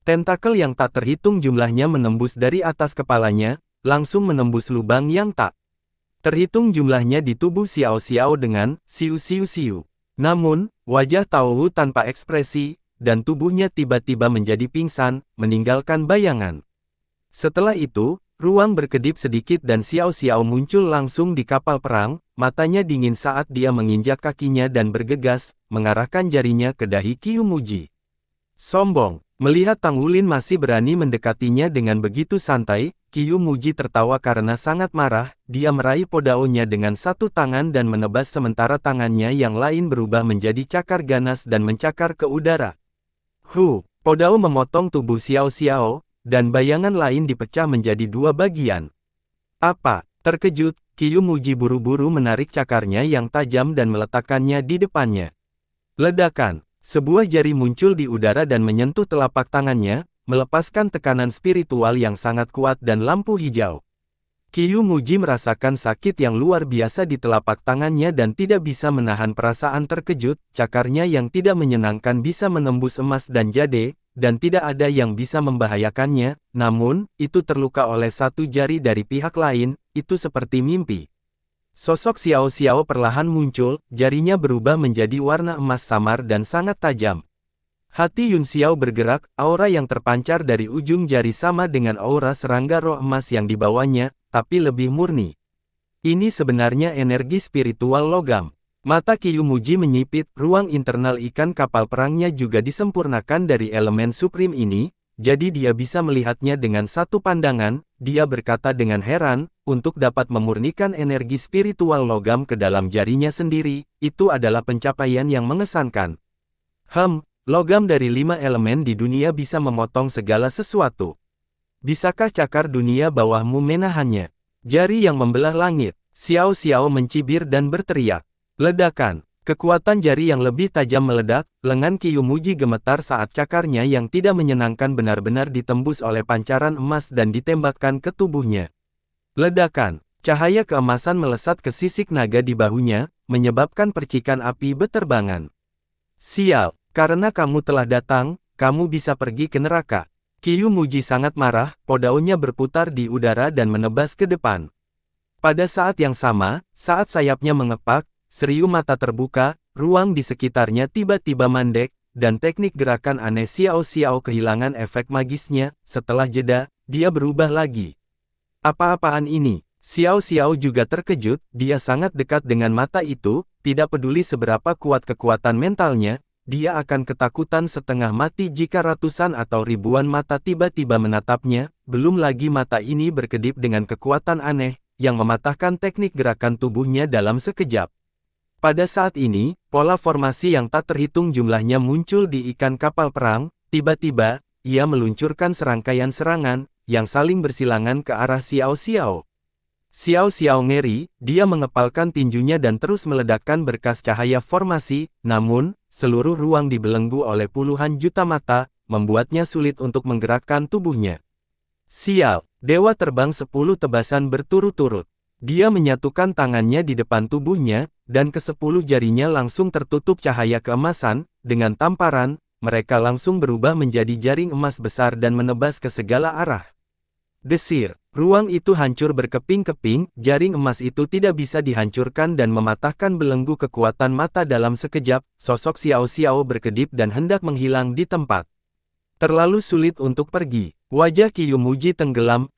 Tentakel yang tak terhitung jumlahnya menembus dari atas kepalanya, langsung menembus lubang yang tak terhitung jumlahnya di tubuh Xiao Xiao dengan siu siu siu. Namun, wajah Tao Wu tanpa ekspresi, dan tubuhnya tiba-tiba menjadi pingsan, meninggalkan bayangan. Setelah itu, ruang berkedip sedikit dan Xiao Xiao muncul langsung di kapal perang, matanya dingin saat dia menginjak kakinya dan bergegas, mengarahkan jarinya ke dahi Qiyu Muji. Sombong, melihat Tang Wulin masih berani mendekatinya dengan begitu santai, Qiyu Muji tertawa karena sangat marah, dia meraih podaonya dengan satu tangan dan menebas sementara tangannya yang lain berubah menjadi cakar ganas dan mencakar ke udara. Podao memotong tubuh Xiao Xiao, dan bayangan lain dipecah menjadi dua bagian. Apa? Terkejut, Qiyu Muji buru-buru menarik cakarnya yang tajam dan meletakkannya di depannya. Ledakan, sebuah jari muncul di udara dan menyentuh telapak tangannya, melepaskan tekanan spiritual yang sangat kuat dan lampu hijau. Qiyu Muji merasakan sakit yang luar biasa di telapak tangannya dan tidak bisa menahan perasaan terkejut, cakarnya yang tidak menyenangkan bisa menembus emas dan jade, dan tidak ada yang bisa membahayakannya, namun, itu terluka oleh satu jari dari pihak lain, itu seperti mimpi. Sosok Xiao Xiao perlahan muncul, jarinya berubah menjadi warna emas samar dan sangat tajam. Hati Yun Xiao bergerak, aura yang terpancar dari ujung jari sama dengan aura serangga roh emas yang dibawanya, tapi lebih murni. Ini sebenarnya energi spiritual logam. Mata Qiyu Muji menyipit, ruang internal ikan kapal perangnya juga disempurnakan dari elemen supreme ini, jadi dia bisa melihatnya dengan satu pandangan, dia berkata dengan heran, untuk dapat memurnikan energi spiritual logam ke dalam jarinya sendiri, itu adalah pencapaian yang mengesankan. Logam dari 5 elemen di dunia bisa memotong segala sesuatu. Bisakah cakar dunia bawahmu menahannya? Jari yang membelah langit. Xiao Xiao mencibir dan berteriak. Ledakan. Kekuatan jari yang lebih tajam meledak, lengan Qiyu Muji gemetar saat cakarnya yang tidak menyenangkan benar-benar ditembus oleh pancaran emas dan ditembakkan ke tubuhnya. Ledakan. Cahaya keemasan melesat ke sisik naga di bahunya, menyebabkan percikan api beterbangan. Sial. Karena kamu telah datang, kamu bisa pergi ke neraka. Qiyu Muji sangat marah, podaonya berputar di udara dan menebas ke depan. Pada saat yang sama, saat sayapnya mengepak, seriu mata terbuka, ruang di sekitarnya tiba-tiba mandek, dan teknik gerakan aneh Xiao Xiao kehilangan efek magisnya. Setelah jeda, dia berubah lagi. Apa-apaan ini? Xiao Xiao juga terkejut, dia sangat dekat dengan mata itu, tidak peduli seberapa kuat kekuatan mentalnya, dia akan ketakutan setengah mati jika ratusan atau ribuan mata tiba-tiba menatapnya, belum lagi mata ini berkedip dengan kekuatan aneh, yang mematahkan teknik gerakan tubuhnya dalam sekejap. Pada saat ini, pola formasi yang tak terhitung jumlahnya muncul di ikan kapal perang, tiba-tiba, ia meluncurkan serangkaian serangan, yang saling bersilangan ke arah Xiao Xiao. Xiao Xiao ngeri, dia mengepalkan tinjunya dan terus meledakkan berkas cahaya formasi, namun, seluruh ruang dibelenggu oleh puluhan juta mata, membuatnya sulit untuk menggerakkan tubuhnya. Sial, Dewa Terbang 10 tebasan berturut-turut. Dia menyatukan tangannya di depan tubuhnya, dan ke-10 jarinya langsung tertutup cahaya keemasan, dengan tamparan, mereka langsung berubah menjadi jaring emas besar dan menebas ke segala arah. Desir, ruang itu hancur berkeping-keping, jaring emas itu tidak bisa dihancurkan dan mematahkan belenggu kekuatan mata dalam sekejap, sosok Xiao Xiao berkedip dan hendak menghilang di tempat. Terlalu sulit untuk pergi. Wajah Qiyumuji tenggelam,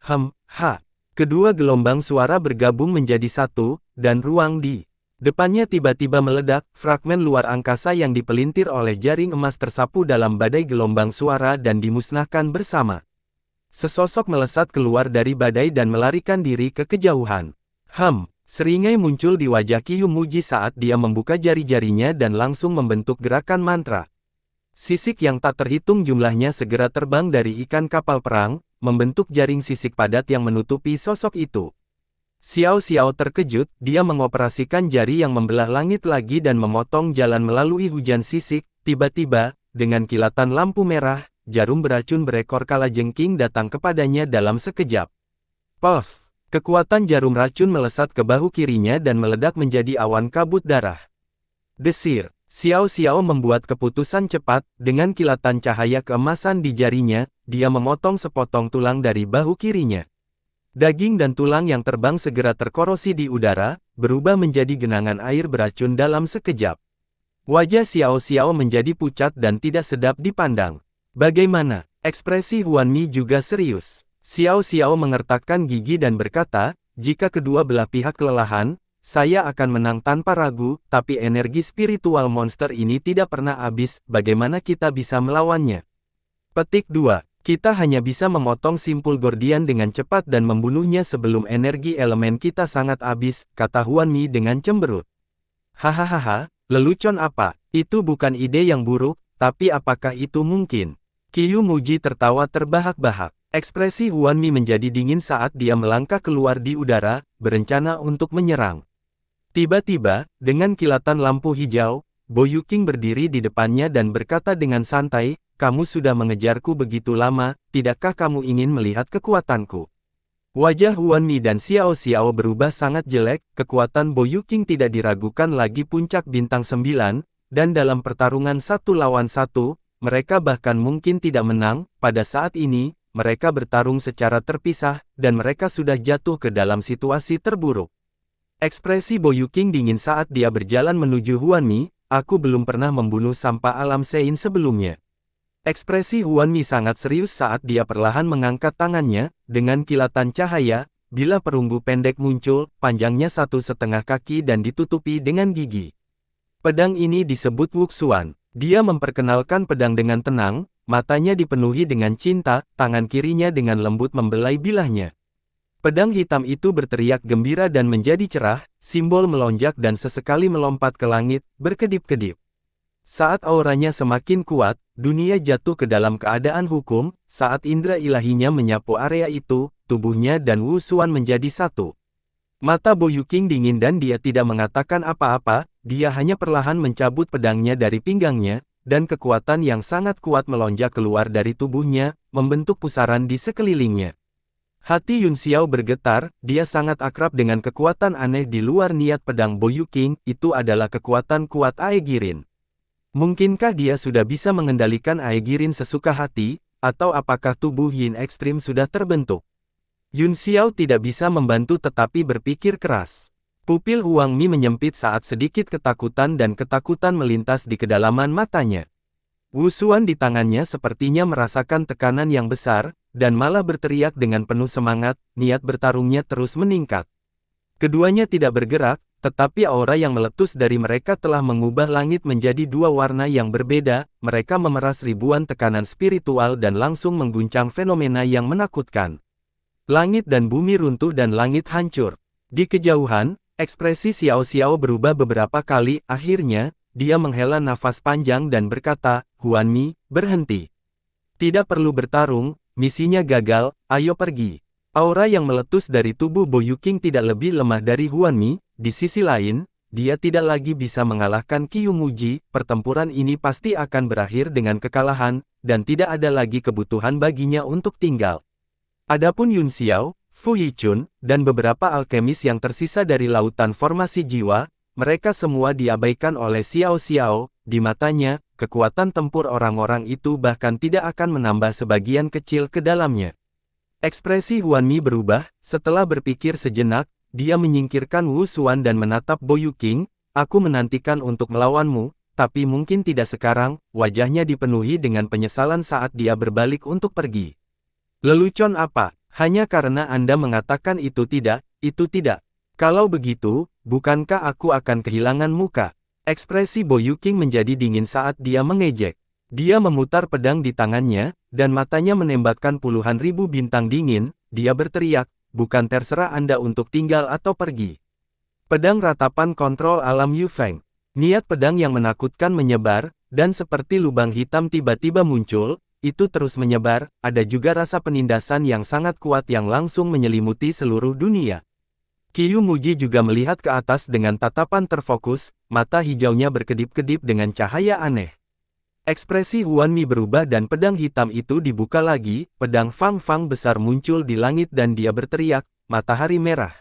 Kedua gelombang suara bergabung menjadi satu, dan ruang di depannya tiba-tiba meledak, fragmen luar angkasa yang dipelintir oleh jaring emas tersapu dalam badai gelombang suara dan dimusnahkan bersama. Sesosok melesat keluar dari badai dan melarikan diri ke kejauhan. Seringai muncul di wajah Qiyumuji saat dia membuka jari-jarinya dan langsung membentuk gerakan mantra. Sisik yang tak terhitung jumlahnya segera terbang dari ikan kapal perang, membentuk jaring sisik padat yang menutupi sosok itu. Xiao Xiao terkejut, dia mengoperasikan jari yang membelah langit lagi dan memotong jalan melalui hujan sisik. Tiba-tiba, dengan kilatan lampu merah, jarum beracun berekor kalajengking datang kepadanya dalam sekejap. Puff! Kekuatan jarum racun melesat ke bahu kirinya dan meledak menjadi awan kabut darah. Desir! Xiao Xiao membuat keputusan cepat, dengan kilatan cahaya keemasan di jarinya, dia memotong sepotong tulang dari bahu kirinya. Daging dan tulang yang terbang segera terkorosi di udara, berubah menjadi genangan air beracun dalam sekejap. Wajah Xiao Xiao menjadi pucat dan tidak sedap dipandang. Bagaimana? Ekspresi Huanmi juga serius. Xiao Xiao mengertakkan gigi dan berkata, jika kedua belah pihak kelelahan, saya akan menang tanpa ragu, tapi energi spiritual monster ini tidak pernah habis, bagaimana kita bisa melawannya? Petik 2. Kita hanya bisa memotong simpul Gordian dengan cepat dan membunuhnya sebelum energi elemen kita sangat habis, kata Huanmi dengan cemberut. Hahaha, lelucon apa? Itu bukan ide yang buruk, tapi apakah itu mungkin? Qiyumuji tertawa terbahak-bahak. Ekspresi Huanmi menjadi dingin saat dia melangkah keluar di udara, berencana untuk menyerang. Tiba-tiba, dengan kilatan lampu hijau, Bo Yuqing berdiri di depannya dan berkata dengan santai, kamu sudah mengejarku begitu lama, tidakkah kamu ingin melihat kekuatanku? Wajah Huanmi dan Xiao Xiao berubah sangat jelek, kekuatan Bo Yuqing tidak diragukan lagi puncak bintang 9, dan dalam pertarungan 1 lawan 1, mereka bahkan mungkin tidak menang. Pada saat ini, mereka bertarung secara terpisah, dan mereka sudah jatuh ke dalam situasi terburuk. Ekspresi Bo Yuqing dingin saat dia berjalan menuju Huanmi, aku belum pernah membunuh sampah alam Sein sebelumnya. Ekspresi Huanmi sangat serius saat dia perlahan mengangkat tangannya, dengan kilatan cahaya, bila perunggu pendek muncul, panjangnya 1,5 kaki dan ditutupi dengan gigi. Pedang ini disebut Wuxuan. Dia memperkenalkan pedang dengan tenang, matanya dipenuhi dengan cinta, tangan kirinya dengan lembut membelai bilahnya. Pedang hitam itu berteriak gembira dan menjadi cerah, simbol melonjak dan sesekali melompat ke langit, berkedip-kedip. Saat auranya semakin kuat, dunia jatuh ke dalam keadaan hukum, saat indera ilahinya menyapu area itu, tubuhnya dan Wuxuan menjadi satu. Mata Bo Yuqing dingin dan dia tidak mengatakan apa-apa, dia hanya perlahan mencabut pedangnya dari pinggangnya, dan kekuatan yang sangat kuat melonjak keluar dari tubuhnya, membentuk pusaran di sekelilingnya. Hati Yun Xiao bergetar, dia sangat akrab dengan kekuatan aneh di luar niat pedang Bo Yuqing, itu adalah kekuatan kuat Aegirin. Mungkinkah dia sudah bisa mengendalikan Aegirin sesuka hati, atau apakah tubuh Yin ekstrim sudah terbentuk? Yun Xiao tidak bisa membantu tetapi berpikir keras. Pupil Huang Mi menyempit saat sedikit ketakutan dan ketakutan melintas di kedalaman matanya. Wu Xuan di tangannya sepertinya merasakan tekanan yang besar, dan malah berteriak dengan penuh semangat, niat bertarungnya terus meningkat. Keduanya tidak bergerak, tetapi aura yang meletus dari mereka telah mengubah langit menjadi dua warna yang berbeda, mereka memeras ribuan tekanan spiritual dan langsung mengguncang fenomena yang menakutkan. Langit dan bumi runtuh dan langit hancur. Di kejauhan, ekspresi Xiao Xiao berubah beberapa kali, akhirnya, dia menghela nafas panjang dan berkata, Huan Mi, berhenti. Tidak perlu bertarung, misinya gagal, ayo pergi. Aura yang meletus dari tubuh Bo Yuqing tidak lebih lemah dari Huan Mi, di sisi lain, dia tidak lagi bisa mengalahkan Qiu Muji, pertempuran ini pasti akan berakhir dengan kekalahan, dan tidak ada lagi kebutuhan baginya untuk tinggal. Adapun Yun Xiao, Fu Yichun, dan beberapa alkemis yang tersisa dari lautan formasi jiwa, mereka semua diabaikan oleh Xiao Xiao, di matanya, kekuatan tempur orang-orang itu bahkan tidak akan menambah sebagian kecil ke dalamnya. Ekspresi Huan Mi berubah, setelah berpikir sejenak, dia menyingkirkan Wu Xuan dan menatap Bo Yuqing, aku menantikan untuk melawanmu, tapi mungkin tidak sekarang, wajahnya dipenuhi dengan penyesalan saat dia berbalik untuk pergi. Lelucon apa? Hanya karena Anda mengatakan itu tidak. Kalau begitu, bukankah aku akan kehilangan muka? Ekspresi Bo Yuqing menjadi dingin saat dia mengejek. Dia memutar pedang di tangannya, dan matanya menembakkan puluhan ribu bintang dingin, dia berteriak, bukan terserah Anda untuk tinggal atau pergi. Pedang ratapan kontrol alam Yu Feng. Niat pedang yang menakutkan menyebar, dan seperti lubang hitam tiba-tiba muncul, itu terus menyebar, ada juga rasa penindasan yang sangat kuat yang langsung menyelimuti seluruh dunia. Qiu Muji juga melihat ke atas dengan tatapan terfokus, mata hijaunya berkedip-kedip dengan cahaya aneh. Ekspresi Huan Mi berubah dan pedang hitam itu dibuka lagi, pedang Fang Fang besar muncul di langit dan dia berteriak, matahari merah.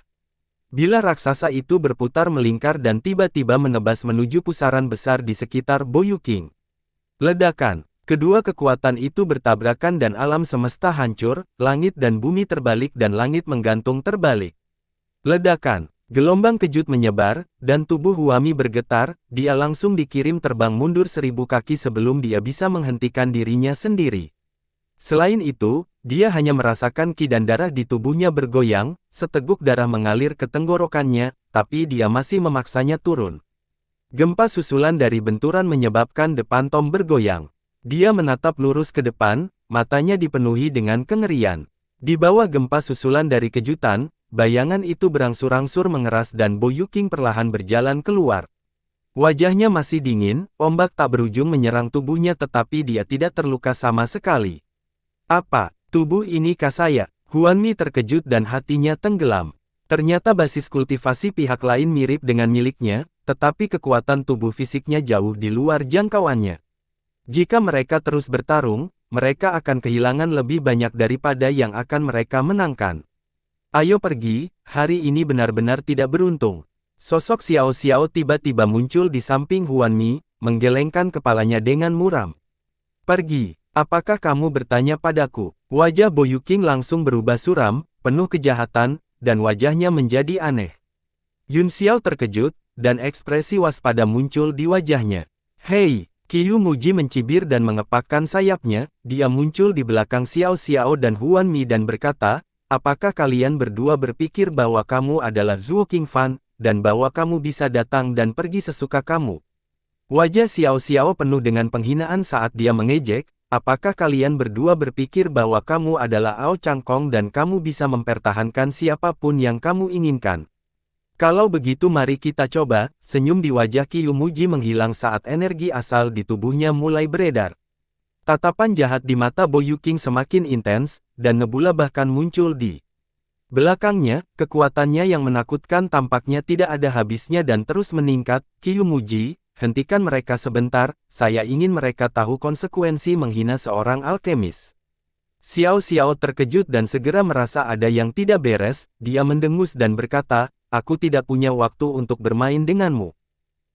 Bila raksasa itu berputar melingkar dan tiba-tiba menebas menuju pusaran besar di sekitar Bo Yuqing. Ledakan, kedua kekuatan itu bertabrakan dan alam semesta hancur, langit dan bumi terbalik dan langit menggantung terbalik. Ledakan. Gelombang kejut menyebar, dan tubuh Huan Mi bergetar, dia langsung dikirim terbang mundur 1000 kaki sebelum dia bisa menghentikan dirinya sendiri. Selain itu, dia hanya merasakan ki dan darah di tubuhnya bergoyang, seteguk darah mengalir ke tenggorokannya, tapi dia masih memaksanya turun. Gempa susulan dari benturan menyebabkan depan Tom bergoyang. Dia menatap lurus ke depan, matanya dipenuhi dengan kengerian. Di bawah gempa susulan dari kejutan, bayangan itu berangsur-angsur mengeras dan Bo Yuqing perlahan berjalan keluar. Wajahnya masih dingin, ombak tak berujung menyerang tubuhnya tetapi dia tidak terluka sama sekali. Apa? Tubuh ini kah saya? Huan Mi terkejut dan hatinya tenggelam. Ternyata basis kultivasi pihak lain mirip dengan miliknya, tetapi kekuatan tubuh fisiknya jauh di luar jangkauannya. Jika mereka terus bertarung, mereka akan kehilangan lebih banyak daripada yang akan mereka menangkan. Ayo pergi, hari ini benar-benar tidak beruntung. Sosok Xiao Xiao tiba-tiba muncul di samping Huan Mi, menggelengkan kepalanya dengan muram. Pergi, apakah kamu bertanya padaku? Wajah Bo Yuqing langsung berubah suram, penuh kejahatan, dan wajahnya menjadi aneh. Yun Xiao terkejut, dan ekspresi waspada muncul di wajahnya. Hei, Qiu Muji mencibir dan mengepakkan sayapnya, dia muncul di belakang Xiao Xiao dan Huan Mi dan berkata, apakah kalian berdua berpikir bahwa kamu adalah Zhuo Qingfan, dan bahwa kamu bisa datang dan pergi sesuka kamu? Wajah Xiao Xiao penuh dengan penghinaan saat dia mengejek, apakah kalian berdua berpikir bahwa kamu adalah Ao Changkong dan kamu bisa mempertahankan siapapun yang kamu inginkan? Kalau begitu mari kita coba, senyum di wajah Qiu Muji menghilang saat energi asal di tubuhnya mulai beredar. Tatapan jahat di mata Bo Yuqing semakin intens, dan nebula bahkan muncul di belakangnya. Kekuatannya yang menakutkan tampaknya tidak ada habisnya dan terus meningkat. Qiu Muji, hentikan mereka sebentar, saya ingin mereka tahu konsekuensi menghina seorang alkemis. Xiao Xiao terkejut dan segera merasa ada yang tidak beres, dia mendengus dan berkata, aku tidak punya waktu untuk bermain denganmu.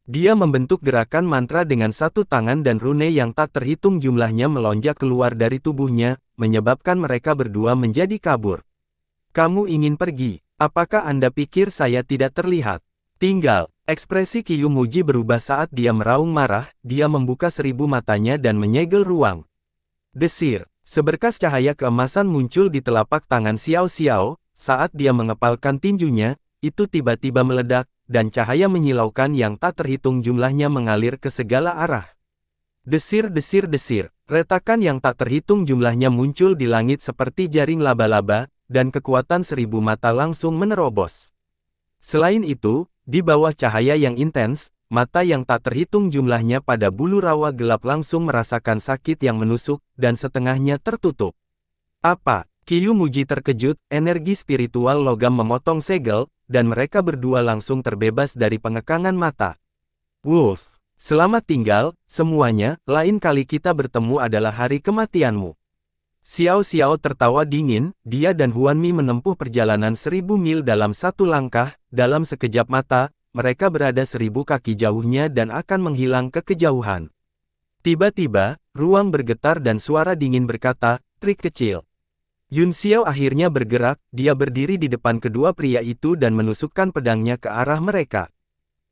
Dia membentuk gerakan mantra dengan satu tangan dan rune yang tak terhitung jumlahnya melonjak keluar dari tubuhnya, menyebabkan mereka berdua menjadi kabur. Kamu ingin pergi? Apakah Anda pikir saya tidak terlihat? Tinggal, ekspresi Qiyu Muji berubah saat dia meraung marah, dia membuka 1000 matanya dan menyegel ruang. Desir, seberkas cahaya keemasan muncul di telapak tangan Xiao Xiao, saat dia mengepalkan tinjunya, itu tiba-tiba meledak, dan cahaya menyilaukan yang tak terhitung jumlahnya mengalir ke segala arah. Desir, desir, desir, retakan yang tak terhitung jumlahnya muncul di langit seperti jaring laba-laba, dan kekuatan 1000 mata langsung menerobos. Selain itu, di bawah cahaya yang intens, mata yang tak terhitung jumlahnya pada bulu rawa gelap langsung merasakan sakit yang menusuk, dan setengahnya tertutup. Apa? Qiyu Muji terkejut, energi spiritual logam memotong segel, dan mereka berdua langsung terbebas dari pengekangan mata. Wolf, selamat tinggal, semuanya, lain kali kita bertemu adalah hari kematianmu. Xiao Xiao tertawa dingin, dia dan Huanmi menempuh perjalanan 1000 mil dalam satu langkah, dalam sekejap mata, mereka berada 1000 kaki jauhnya dan akan menghilang ke kejauhan. Tiba-tiba, ruang bergetar dan suara dingin berkata, trik kecil. Yun Xiao akhirnya bergerak, dia berdiri di depan kedua pria itu dan menusukkan pedangnya ke arah mereka.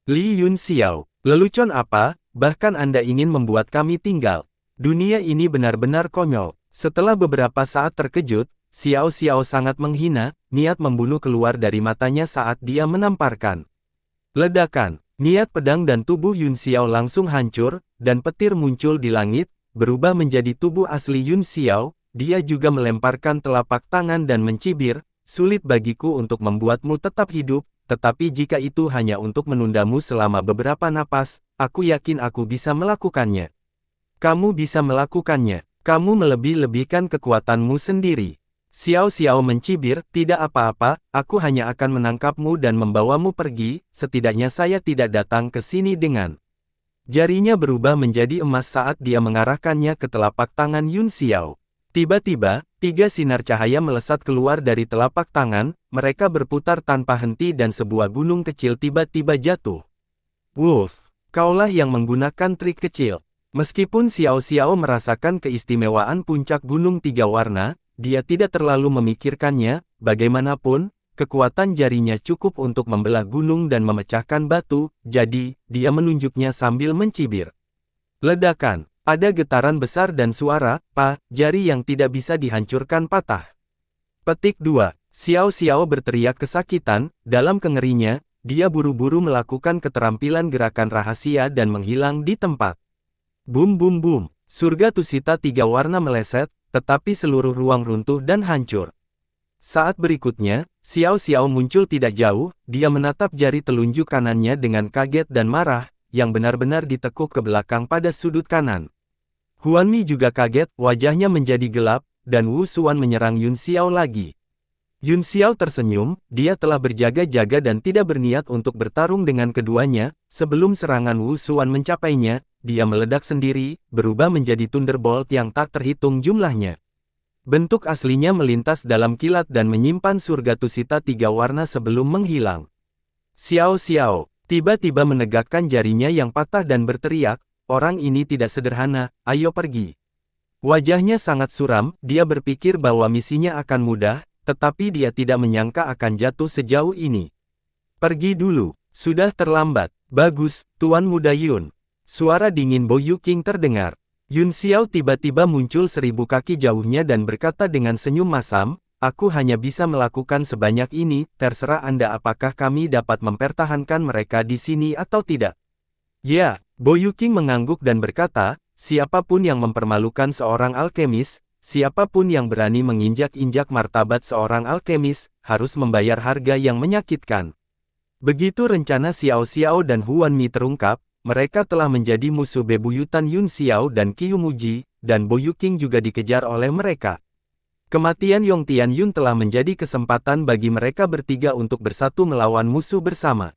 Li Yun Xiao, lelucon apa, bahkan Anda ingin membuat kami tinggal. Dunia ini benar-benar konyol. Setelah beberapa saat terkejut, Xiao Xiao sangat menghina, niat membunuh keluar dari matanya saat dia menamparkan. Ledakan, niat pedang dan tubuh Yun Xiao langsung hancur, dan petir muncul di langit, berubah menjadi tubuh asli Yun Xiao, dia juga melemparkan telapak tangan dan mencibir, sulit bagiku untuk membuatmu tetap hidup, tetapi jika itu hanya untuk menundamu selama beberapa napas, aku yakin aku bisa melakukannya. Kamu bisa melakukannya. Kamu melebih-lebihkan kekuatanmu sendiri. Xiao Xiao mencibir, tidak apa-apa, aku hanya akan menangkapmu dan membawamu pergi, setidaknya saya tidak datang ke sini dengan. Jarinya berubah menjadi emas saat dia mengarahkannya ke telapak tangan Yun Xiao. Tiba-tiba, 3 sinar cahaya melesat keluar dari telapak tangan, mereka berputar tanpa henti dan sebuah gunung kecil tiba-tiba jatuh. Wolf, kaulah yang menggunakan trik kecil. Meskipun Xiao Xiao merasakan keistimewaan puncak gunung 3 warna, dia tidak terlalu memikirkannya, bagaimanapun, kekuatan jarinya cukup untuk membelah gunung dan memecahkan batu, jadi, dia menunjuknya sambil mencibir. Ledakan, ada getaran besar dan suara, jari yang tidak bisa dihancurkan patah. Petik 2, Xiao Xiao berteriak kesakitan, dalam kengerinya, dia buru-buru melakukan keterampilan gerakan rahasia dan menghilang di tempat. Bum bum bum, surga tusita 3 warna meleset, tetapi seluruh ruang runtuh dan hancur. Saat berikutnya, Xiao Xiao muncul tidak jauh, dia menatap jari telunjuk kanannya dengan kaget dan marah, yang benar-benar ditekuk ke belakang pada sudut kanan. Huanmi juga kaget, wajahnya menjadi gelap, dan Wu Xuan menyerang Yun Xiao lagi. Yun Xiao tersenyum, dia telah berjaga-jaga dan tidak berniat untuk bertarung dengan keduanya, sebelum serangan Wu Xuan mencapainya, dia meledak sendiri, berubah menjadi Thunderbolt yang tak terhitung jumlahnya. Bentuk aslinya melintas dalam kilat dan menyimpan surga tusita 3 warna sebelum menghilang. Xiao Xiao, tiba-tiba menegakkan jarinya yang patah dan berteriak, orang ini tidak sederhana, ayo pergi. Wajahnya sangat suram, dia berpikir bahwa misinya akan mudah, tetapi dia tidak menyangka akan jatuh sejauh ini. Pergi dulu, sudah terlambat. Bagus, Tuan Muda Yun. Suara dingin Bo Yuking terdengar. Yun Xiao tiba-tiba muncul 1000 kaki jauhnya dan berkata dengan senyum masam, aku hanya bisa melakukan sebanyak ini, terserah Anda apakah kami dapat mempertahankan mereka di sini atau tidak. Ya, Bo Yuking mengangguk dan berkata, siapapun yang mempermalukan seorang alkemis, siapapun yang berani menginjak-injak martabat seorang alkemis, harus membayar harga yang menyakitkan. Begitu rencana Xiao Xiao dan Huanmi terungkap, mereka telah menjadi musuh bebuyutan Yun Xiao dan Qiyu Muji, dan Bo Yuking juga dikejar oleh mereka. Kematian Yong Tianyun telah menjadi kesempatan bagi mereka bertiga untuk bersatu melawan musuh bersama.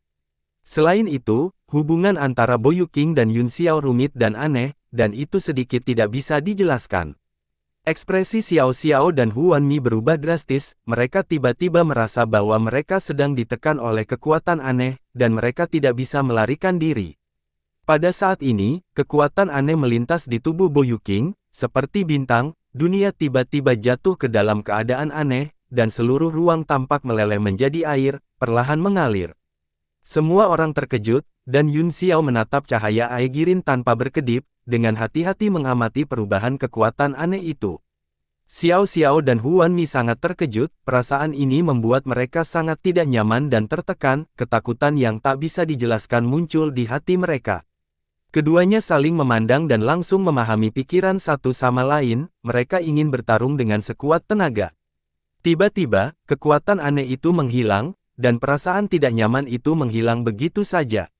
Selain itu, hubungan antara Bo Yuking dan Yun Xiao rumit dan aneh, dan itu sedikit tidak bisa dijelaskan. Ekspresi Xiao Xiao dan Huanmi berubah drastis, mereka tiba-tiba merasa bahwa mereka sedang ditekan oleh kekuatan aneh, dan mereka tidak bisa melarikan diri. Pada saat ini, kekuatan aneh melintas di tubuh Bo Yuking, seperti bintang, dunia tiba-tiba jatuh ke dalam keadaan aneh, dan seluruh ruang tampak meleleh menjadi air, perlahan mengalir. Semua orang terkejut, dan Yun Xiao menatap cahaya Aegirin tanpa berkedip, dengan hati-hati mengamati perubahan kekuatan aneh itu. Xiao Xiao dan Huan Mi sangat terkejut, perasaan ini membuat mereka sangat tidak nyaman dan tertekan, ketakutan yang tak bisa dijelaskan muncul di hati mereka. Keduanya saling memandang dan langsung memahami pikiran satu sama lain, mereka ingin bertarung dengan sekuat tenaga. Tiba-tiba, kekuatan aneh itu menghilang, dan perasaan tidak nyaman itu menghilang begitu saja.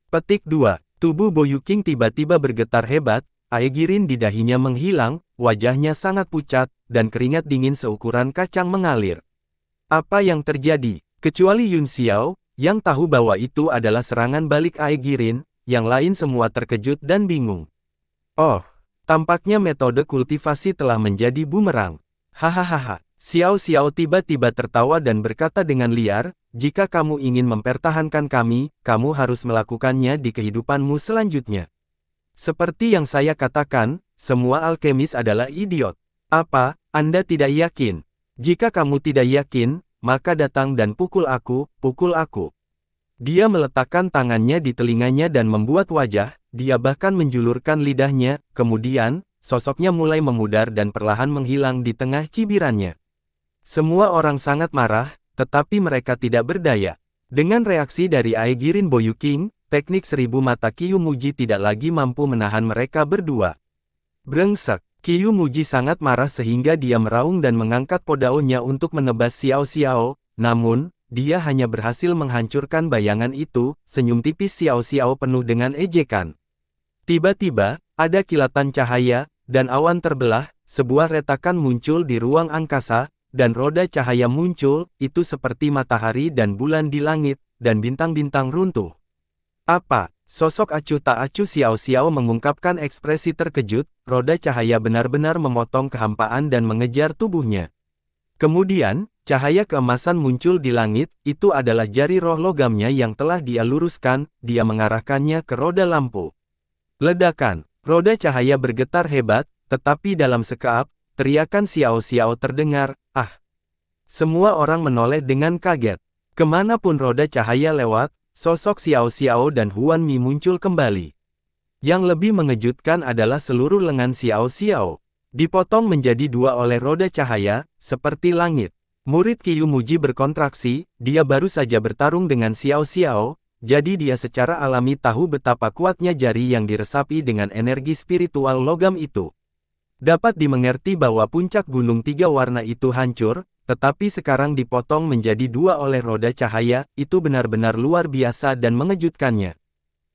Petik 2. Tubuh Boyuking tiba-tiba bergetar hebat, Aegirin di dahinya menghilang, wajahnya sangat pucat, dan keringat dingin seukuran kacang mengalir. Apa yang terjadi? Kecuali Yun Xiao, yang tahu bahwa itu adalah serangan balik Aegirin, yang lain semua terkejut dan bingung. Oh, tampaknya metode kultivasi telah menjadi bumerang. Hahaha. Xiao Xiao tiba-tiba tertawa dan berkata dengan liar, jika kamu ingin mempertahankan kami, kamu harus melakukannya di kehidupanmu selanjutnya. Seperti yang saya katakan, semua alkemis adalah idiot. Apa, Anda tidak yakin? Jika kamu tidak yakin, maka datang dan pukul aku, pukul aku. Dia meletakkan tangannya di telinganya dan membuat wajah, dia bahkan menjulurkan lidahnya, kemudian, sosoknya mulai memudar dan perlahan menghilang di tengah cibirannya. Semua orang sangat marah, tetapi mereka tidak berdaya. Dengan reaksi dari Aegirin Boyuking, teknik 1000 mata Qiyu Muji tidak lagi mampu menahan mereka berdua. Brengsek, Qiyu Muji sangat marah sehingga dia meraung dan mengangkat podaonya untuk menebas Xiao Xiao, namun, dia hanya berhasil menghancurkan bayangan itu, senyum tipis Xiao Xiao penuh dengan ejekan. Tiba-tiba, ada kilatan cahaya, dan awan terbelah, sebuah retakan muncul di ruang angkasa, dan roda cahaya muncul, itu seperti matahari dan bulan di langit, dan bintang-bintang runtuh. Apa? Sosok acuh tak acuh Xiao Xiao mengungkapkan ekspresi terkejut, roda cahaya benar-benar memotong kehampaan dan mengejar tubuhnya. Kemudian, cahaya keemasan muncul di langit, itu adalah jari roh logamnya yang telah dia luruskan, dia mengarahkannya ke roda lampu. Ledakan, roda cahaya bergetar hebat, tetapi dalam sekejap, teriakan Xiao Xiao terdengar, ah! Semua orang menoleh dengan kaget. Kemanapun roda cahaya lewat, sosok Xiao Xiao dan Huan Mi muncul kembali. Yang lebih mengejutkan adalah seluruh lengan Xiao Xiao dipotong menjadi dua oleh roda cahaya, seperti langit. Murid Qiyu Muji berkontraksi, dia baru saja bertarung dengan Xiao Xiao, jadi dia secara alami tahu betapa kuatnya jari yang diresapi dengan energi spiritual logam itu. Dapat dimengerti bahwa puncak gunung tiga warna itu hancur, tetapi sekarang dipotong menjadi dua oleh roda cahaya, itu benar-benar luar biasa dan mengejutkannya.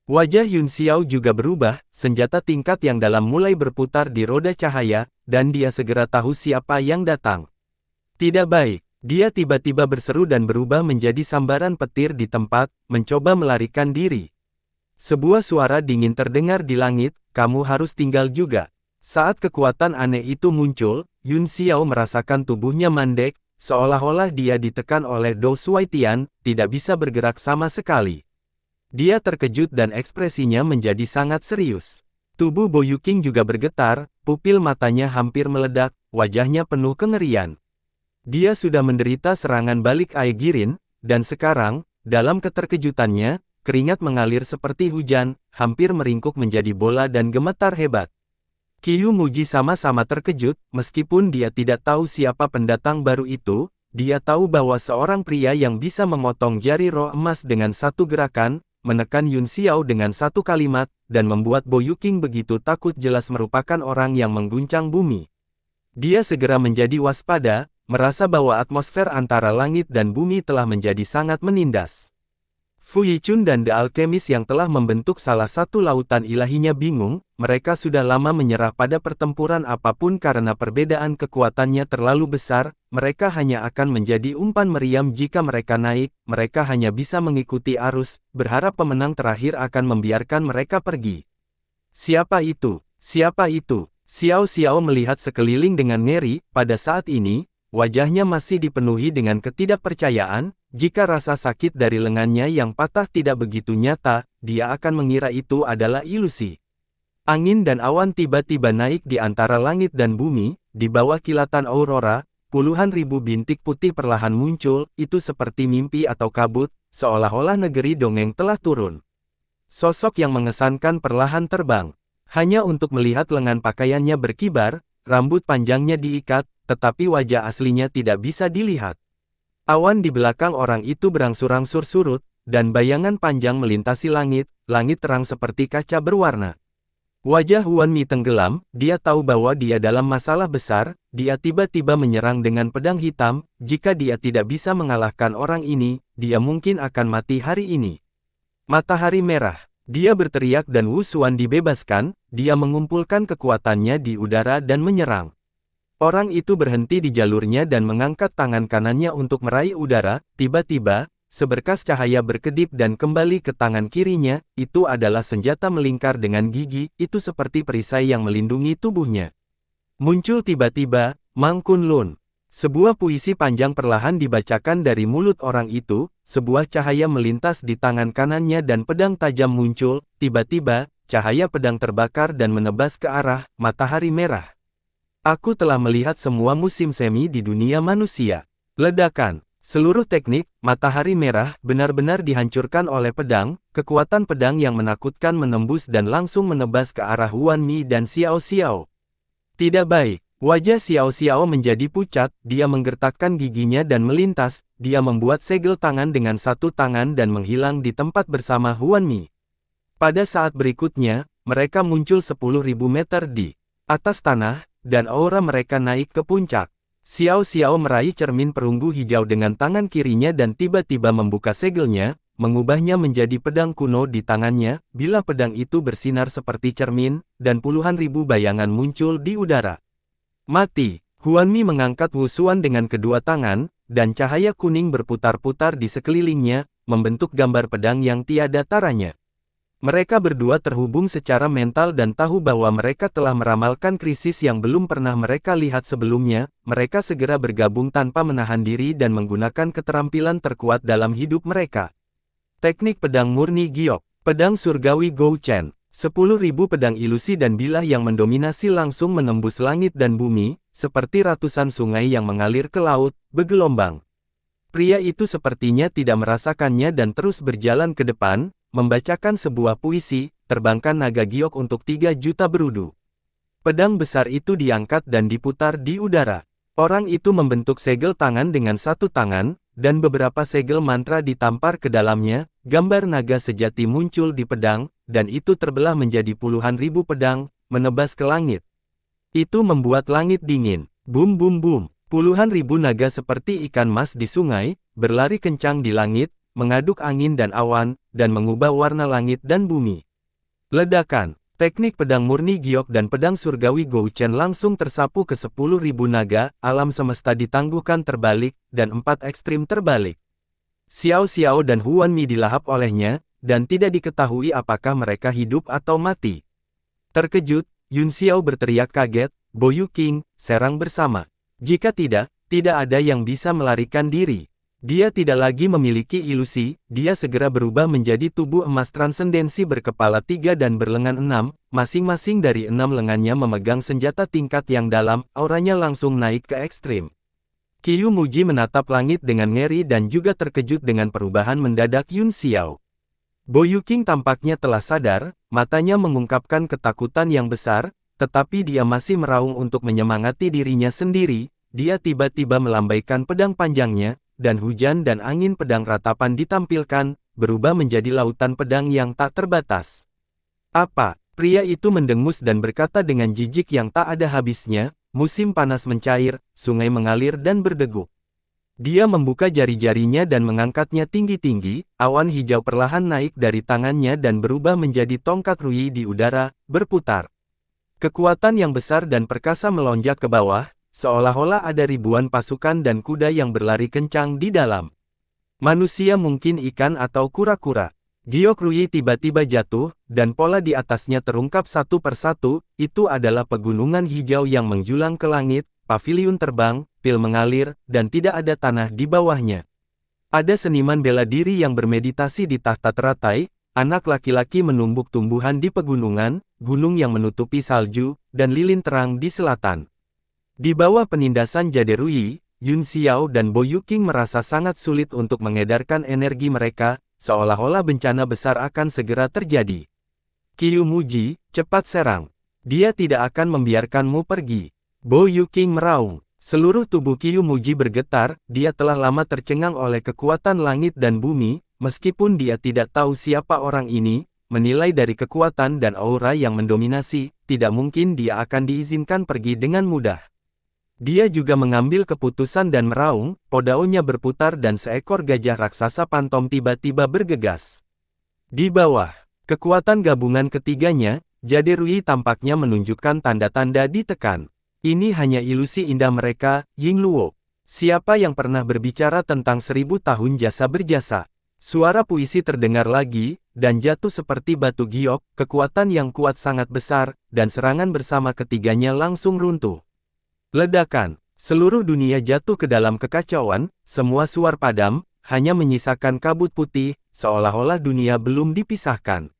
Wajah Yun Xiao juga berubah, senjata tingkat yang dalam mulai berputar di roda cahaya, dan dia segera tahu siapa yang datang. Tidak baik, dia tiba-tiba berseru dan berubah menjadi sambaran petir di tempat, mencoba melarikan diri. Sebuah suara dingin terdengar di langit, kamu harus tinggal juga. Saat kekuatan aneh itu muncul, Yun Xiao merasakan tubuhnya mandek, seolah-olah dia ditekan oleh Dou Suaitian, tidak bisa bergerak sama sekali. Dia terkejut dan ekspresinya menjadi sangat serius. Tubuh Boyuking juga bergetar, pupil matanya hampir meledak, wajahnya penuh kengerian. Dia sudah menderita serangan balik Aegirin, dan sekarang, dalam keterkejutannya, keringat mengalir seperti hujan, hampir meringkuk menjadi bola dan gemetar hebat. Qiyu Muji sama-sama terkejut, meskipun dia tidak tahu siapa pendatang baru itu, dia tahu bahwa seorang pria yang bisa memotong jari roh emas dengan satu gerakan, menekan Yun Xiao dengan satu kalimat, dan membuat Boyuking begitu takut jelas merupakan orang yang mengguncang bumi. Dia segera menjadi waspada, merasa bahwa atmosfer antara langit dan bumi telah menjadi sangat menindas. Fu Yichun dan The Alchemist yang telah membentuk salah satu lautan ilahinya bingung, mereka sudah lama menyerah pada pertempuran apapun karena perbedaan kekuatannya terlalu besar, mereka hanya akan menjadi umpan meriam jika mereka naik, mereka hanya bisa mengikuti arus, berharap pemenang terakhir akan membiarkan mereka pergi. Siapa itu? Siapa itu? Xiao Xiao melihat sekeliling dengan ngeri, pada saat ini, wajahnya masih dipenuhi dengan ketidakpercayaan. Jika rasa sakit dari lengannya yang patah tidak begitu nyata, dia akan mengira itu adalah ilusi. Angin dan awan tiba-tiba naik di antara langit dan bumi, di bawah kilatan aurora, puluhan ribu bintik putih perlahan muncul, itu seperti mimpi atau kabut, seolah-olah negeri dongeng telah turun. Sosok yang mengesankan perlahan terbang. Hanya untuk melihat lengan pakaiannya berkibar, rambut panjangnya diikat, tetapi wajah aslinya tidak bisa dilihat. Awan di belakang orang itu berangsur-angsur surut, dan bayangan panjang melintasi langit, langit terang seperti kaca berwarna. Wajah Huan Mi tenggelam, dia tahu bahwa dia dalam masalah besar, dia tiba-tiba menyerang dengan pedang hitam, jika dia tidak bisa mengalahkan orang ini, dia mungkin akan mati hari ini. Matahari merah. Dia berteriak dan Wu Xuan dibebaskan, dia mengumpulkan kekuatannya di udara dan menyerang. Orang itu berhenti di jalurnya dan mengangkat tangan kanannya untuk meraih udara, tiba-tiba, seberkas cahaya berkedip dan kembali ke tangan kirinya, itu adalah senjata melingkar dengan gigi, itu seperti perisai yang melindungi tubuhnya. Muncul tiba-tiba, Mang Kunlun. Sebuah puisi panjang perlahan dibacakan dari mulut orang itu, sebuah cahaya melintas di tangan kanannya dan pedang tajam muncul, tiba-tiba, cahaya pedang terbakar dan menebas ke arah matahari merah. Aku telah melihat semua musim semi di dunia manusia. Ledakan. Seluruh teknik, matahari merah, benar-benar dihancurkan oleh pedang, kekuatan pedang yang menakutkan menembus dan langsung menebas ke arah Huan Mi dan Xiao Xiao. Tidak baik, wajah Xiao Xiao menjadi pucat, dia menggertakkan giginya dan melintas, dia membuat segel tangan dengan satu tangan dan menghilang di tempat bersama Huan Mi. Pada saat berikutnya, mereka muncul 10.000 meter di atas tanah, dan aura mereka naik ke puncak. Xiao Xiao meraih cermin perunggu hijau dengan tangan kirinya dan tiba-tiba membuka segelnya, mengubahnya menjadi pedang kuno di tangannya, bila pedang itu bersinar seperti cermin, dan puluhan ribu bayangan muncul di udara. Mati! Huan Mi mengangkat Wu Xuan dengan kedua tangan, dan cahaya kuning berputar-putar di sekelilingnya, membentuk gambar pedang yang tiada taranya. Mereka berdua terhubung secara mental dan tahu bahwa mereka telah meramalkan krisis yang belum pernah mereka lihat sebelumnya, mereka segera bergabung tanpa menahan diri dan menggunakan keterampilan terkuat dalam hidup mereka. Teknik pedang murni giok, pedang surgawi Gou Chen, 10.000 pedang ilusi dan bilah yang mendominasi langsung menembus langit dan bumi, seperti ratusan sungai yang mengalir ke laut, bergelombang. Pria itu sepertinya tidak merasakannya dan terus berjalan ke depan, membacakan sebuah puisi, terbangkan naga giok untuk 3 juta berudu. Pedang besar itu diangkat dan diputar di udara. Orang itu membentuk segel tangan dengan satu tangan, dan beberapa segel mantra ditampar ke dalamnya, gambar naga sejati muncul di pedang, dan itu terbelah menjadi puluhan ribu pedang, menebas ke langit. Itu membuat langit dingin. Bum bum bum. Puluhan ribu naga seperti ikan mas di sungai, berlari kencang di langit, mengaduk angin dan awan, dan mengubah warna langit dan bumi. Ledakan, teknik pedang murni giok dan pedang surgawi Gou Chen langsung tersapu ke 10.000 naga, alam semesta ditangguhkan terbalik, dan 4 ekstrim terbalik. Xiao Xiao dan Huan Mi dilahap olehnya, dan tidak diketahui apakah mereka hidup atau mati. Terkejut, Yun Xiao berteriak kaget, Boyu King, serang bersama. Jika tidak, tidak ada yang bisa melarikan diri. Dia tidak lagi memiliki ilusi, dia segera berubah menjadi tubuh emas transendensi berkepala 3 dan berlengan 6, masing-masing dari 6 lengannya memegang senjata tingkat yang dalam, auranya langsung naik ke ekstrim. Qiu Muji menatap langit dengan ngeri dan juga terkejut dengan perubahan mendadak Yun Xiao. Boyu King tampaknya telah sadar, matanya mengungkapkan ketakutan yang besar, tetapi dia masih meraung untuk menyemangati dirinya sendiri, dia tiba-tiba melambaikan pedang panjangnya, dan hujan dan angin pedang ratapan ditampilkan, berubah menjadi lautan pedang yang tak terbatas. Apa? Pria itu mendengus dan berkata dengan jijik yang tak ada habisnya, musim panas mencair, sungai mengalir dan berdeguk. Dia membuka jari-jarinya dan mengangkatnya tinggi-tinggi, awan hijau perlahan naik dari tangannya dan berubah menjadi tongkat Rui di udara, berputar. Kekuatan yang besar dan perkasa melonjak ke bawah, seolah-olah ada ribuan pasukan dan kuda yang berlari kencang di dalam. Manusia mungkin ikan atau kura-kura. Giok Rui tiba-tiba jatuh, dan pola di atasnya terungkap satu persatu, itu adalah pegunungan hijau yang menjulang ke langit, paviliun terbang, pil mengalir, dan tidak ada tanah di bawahnya. Ada seniman bela diri yang bermeditasi di tahta teratai, anak laki-laki menumbuk tumbuhan di pegunungan, gunung yang menutupi salju, dan lilin terang di selatan. Di bawah penindasan Jade Rui, Yun Xiao dan Bo Yuqing merasa sangat sulit untuk mengedarkan energi mereka, seolah-olah bencana besar akan segera terjadi. Qiu Muji, cepat serang. Dia tidak akan membiarkanmu pergi. Bo Yuqing meraung. Seluruh tubuh Qiu Muji bergetar, dia telah lama tercengang oleh kekuatan langit dan bumi, meskipun dia tidak tahu siapa orang ini, menilai dari kekuatan dan aura yang mendominasi, tidak mungkin dia akan diizinkan pergi dengan mudah. Dia juga mengambil keputusan dan meraung, podaunya berputar dan seekor gajah raksasa pantom tiba-tiba bergegas. Di bawah, kekuatan gabungan ketiganya, Jade Rui tampaknya menunjukkan tanda-tanda ditekan. Ini hanya ilusi indah mereka, Ying Luo. Siapa yang pernah berbicara tentang 1000 tahun jasa berjasa? Suara puisi terdengar lagi, dan jatuh seperti batu giok, kekuatan yang kuat sangat besar, dan serangan bersama ketiganya langsung runtuh. Ledakan, seluruh dunia jatuh ke dalam kekacauan, semua suar padam, hanya menyisakan kabut putih, seolah-olah dunia belum dipisahkan.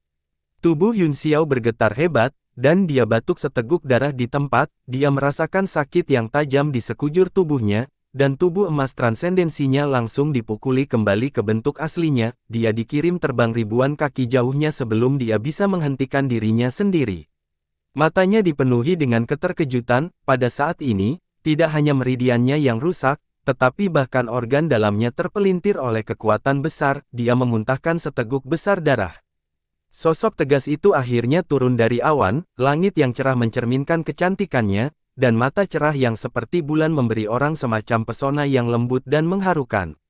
Tubuh Yun Xiao bergetar hebat, dan dia batuk seteguk darah di tempat, dia merasakan sakit yang tajam di sekujur tubuhnya, dan tubuh emas transendensinya langsung dipukuli kembali ke bentuk aslinya, dia dikirim terbang ribuan kaki jauhnya sebelum dia bisa menghentikan dirinya sendiri. Matanya dipenuhi dengan keterkejutan, pada saat ini, tidak hanya meridiannya yang rusak, tetapi bahkan organ dalamnya terpelintir oleh kekuatan besar, dia memuntahkan seteguk besar darah. Sosok tegas itu akhirnya turun dari awan, langit yang cerah mencerminkan kecantikannya, dan mata cerah yang seperti bulan memberi orang semacam pesona yang lembut dan mengharukan.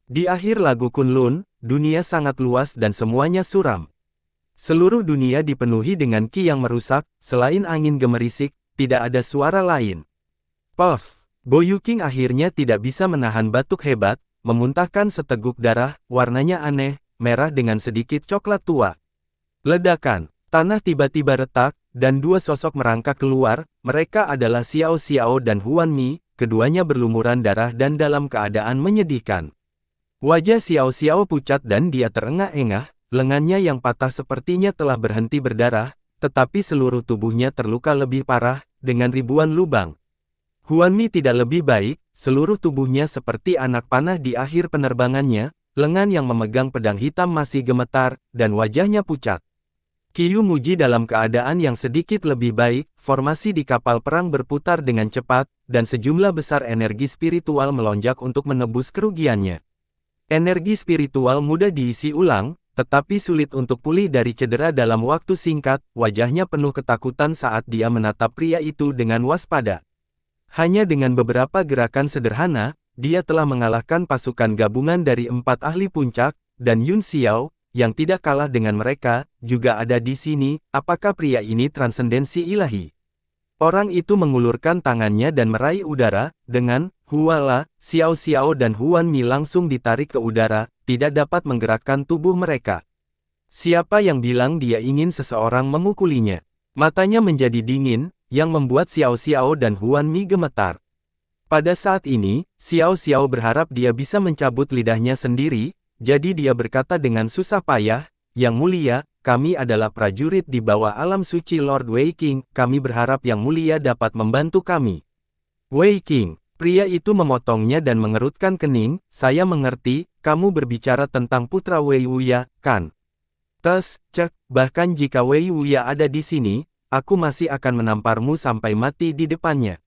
Di akhir lagu Kunlun, dunia sangat luas dan semuanya suram. Seluruh dunia dipenuhi dengan ki yang merusak, selain angin gemerisik, tidak ada suara lain. Puff! Bo Yuqing akhirnya tidak bisa menahan batuk hebat, memuntahkan seteguk darah, warnanya aneh, merah dengan sedikit coklat tua. Ledakan, tanah tiba-tiba retak, dan dua sosok merangkak keluar, mereka adalah Xiao Xiao dan Huan Mi, keduanya berlumuran darah dan dalam keadaan menyedihkan. Wajah Xiao Xiao pucat dan dia terengah-engah, lengannya yang patah sepertinya telah berhenti berdarah, tetapi seluruh tubuhnya terluka lebih parah, dengan ribuan lubang. Huan Mi tidak lebih baik, seluruh tubuhnya seperti anak panah di akhir penerbangannya, lengan yang memegang pedang hitam masih gemetar, dan wajahnya pucat. Qiu Muji dalam keadaan yang sedikit lebih baik, formasi di kapal perang berputar dengan cepat, dan sejumlah besar energi spiritual melonjak untuk menebus kerugiannya. Energi spiritual mudah diisi ulang, tetapi sulit untuk pulih dari cedera dalam waktu singkat, wajahnya penuh ketakutan saat dia menatap pria itu dengan waspada. Hanya dengan beberapa gerakan sederhana, dia telah mengalahkan pasukan gabungan dari 4 ahli puncak, dan Yun Xiao, yang tidak kalah dengan mereka, juga ada di sini. Apakah pria ini transendensi ilahi? Orang itu mengulurkan tangannya dan meraih udara, dengan Huala, Xiao Xiao dan Huan Mi langsung ditarik ke udara, tidak dapat menggerakkan tubuh mereka. Siapa yang bilang dia ingin seseorang memukulinya? Matanya menjadi dingin, yang membuat Xiao Xiao dan Huan Mi gemetar. Pada saat ini, Xiao Xiao berharap dia bisa mencabut lidahnya sendiri, jadi dia berkata dengan susah payah, "Yang mulia, kami adalah prajurit di bawah alam suci Lord Wei Qing, kami berharap Yang Mulia dapat membantu kami." Wei Qing, pria itu memotongnya dan mengerutkan kening, "Saya mengerti, kamu berbicara tentang putra Wei Wuya, kan? Cek, bahkan jika Wei Wuya ada di sini, aku masih akan menamparmu sampai mati di depannya."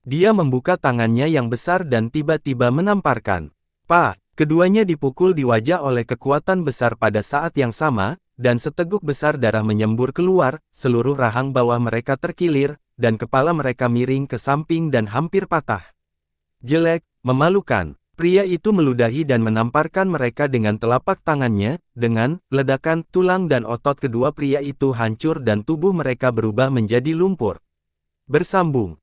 Dia membuka tangannya yang besar dan tiba-tiba menamparkan. Pak! Keduanya dipukul di wajah oleh kekuatan besar pada saat yang sama, dan seteguk besar darah menyembur keluar, seluruh rahang bawah mereka terkilir, dan kepala mereka miring ke samping dan hampir patah. Jelek, memalukan. Pria itu meludahi dan menamparkan mereka dengan telapak tangannya, dengan ledakan tulang dan otot kedua pria itu hancur dan tubuh mereka berubah menjadi lumpur. Bersambung.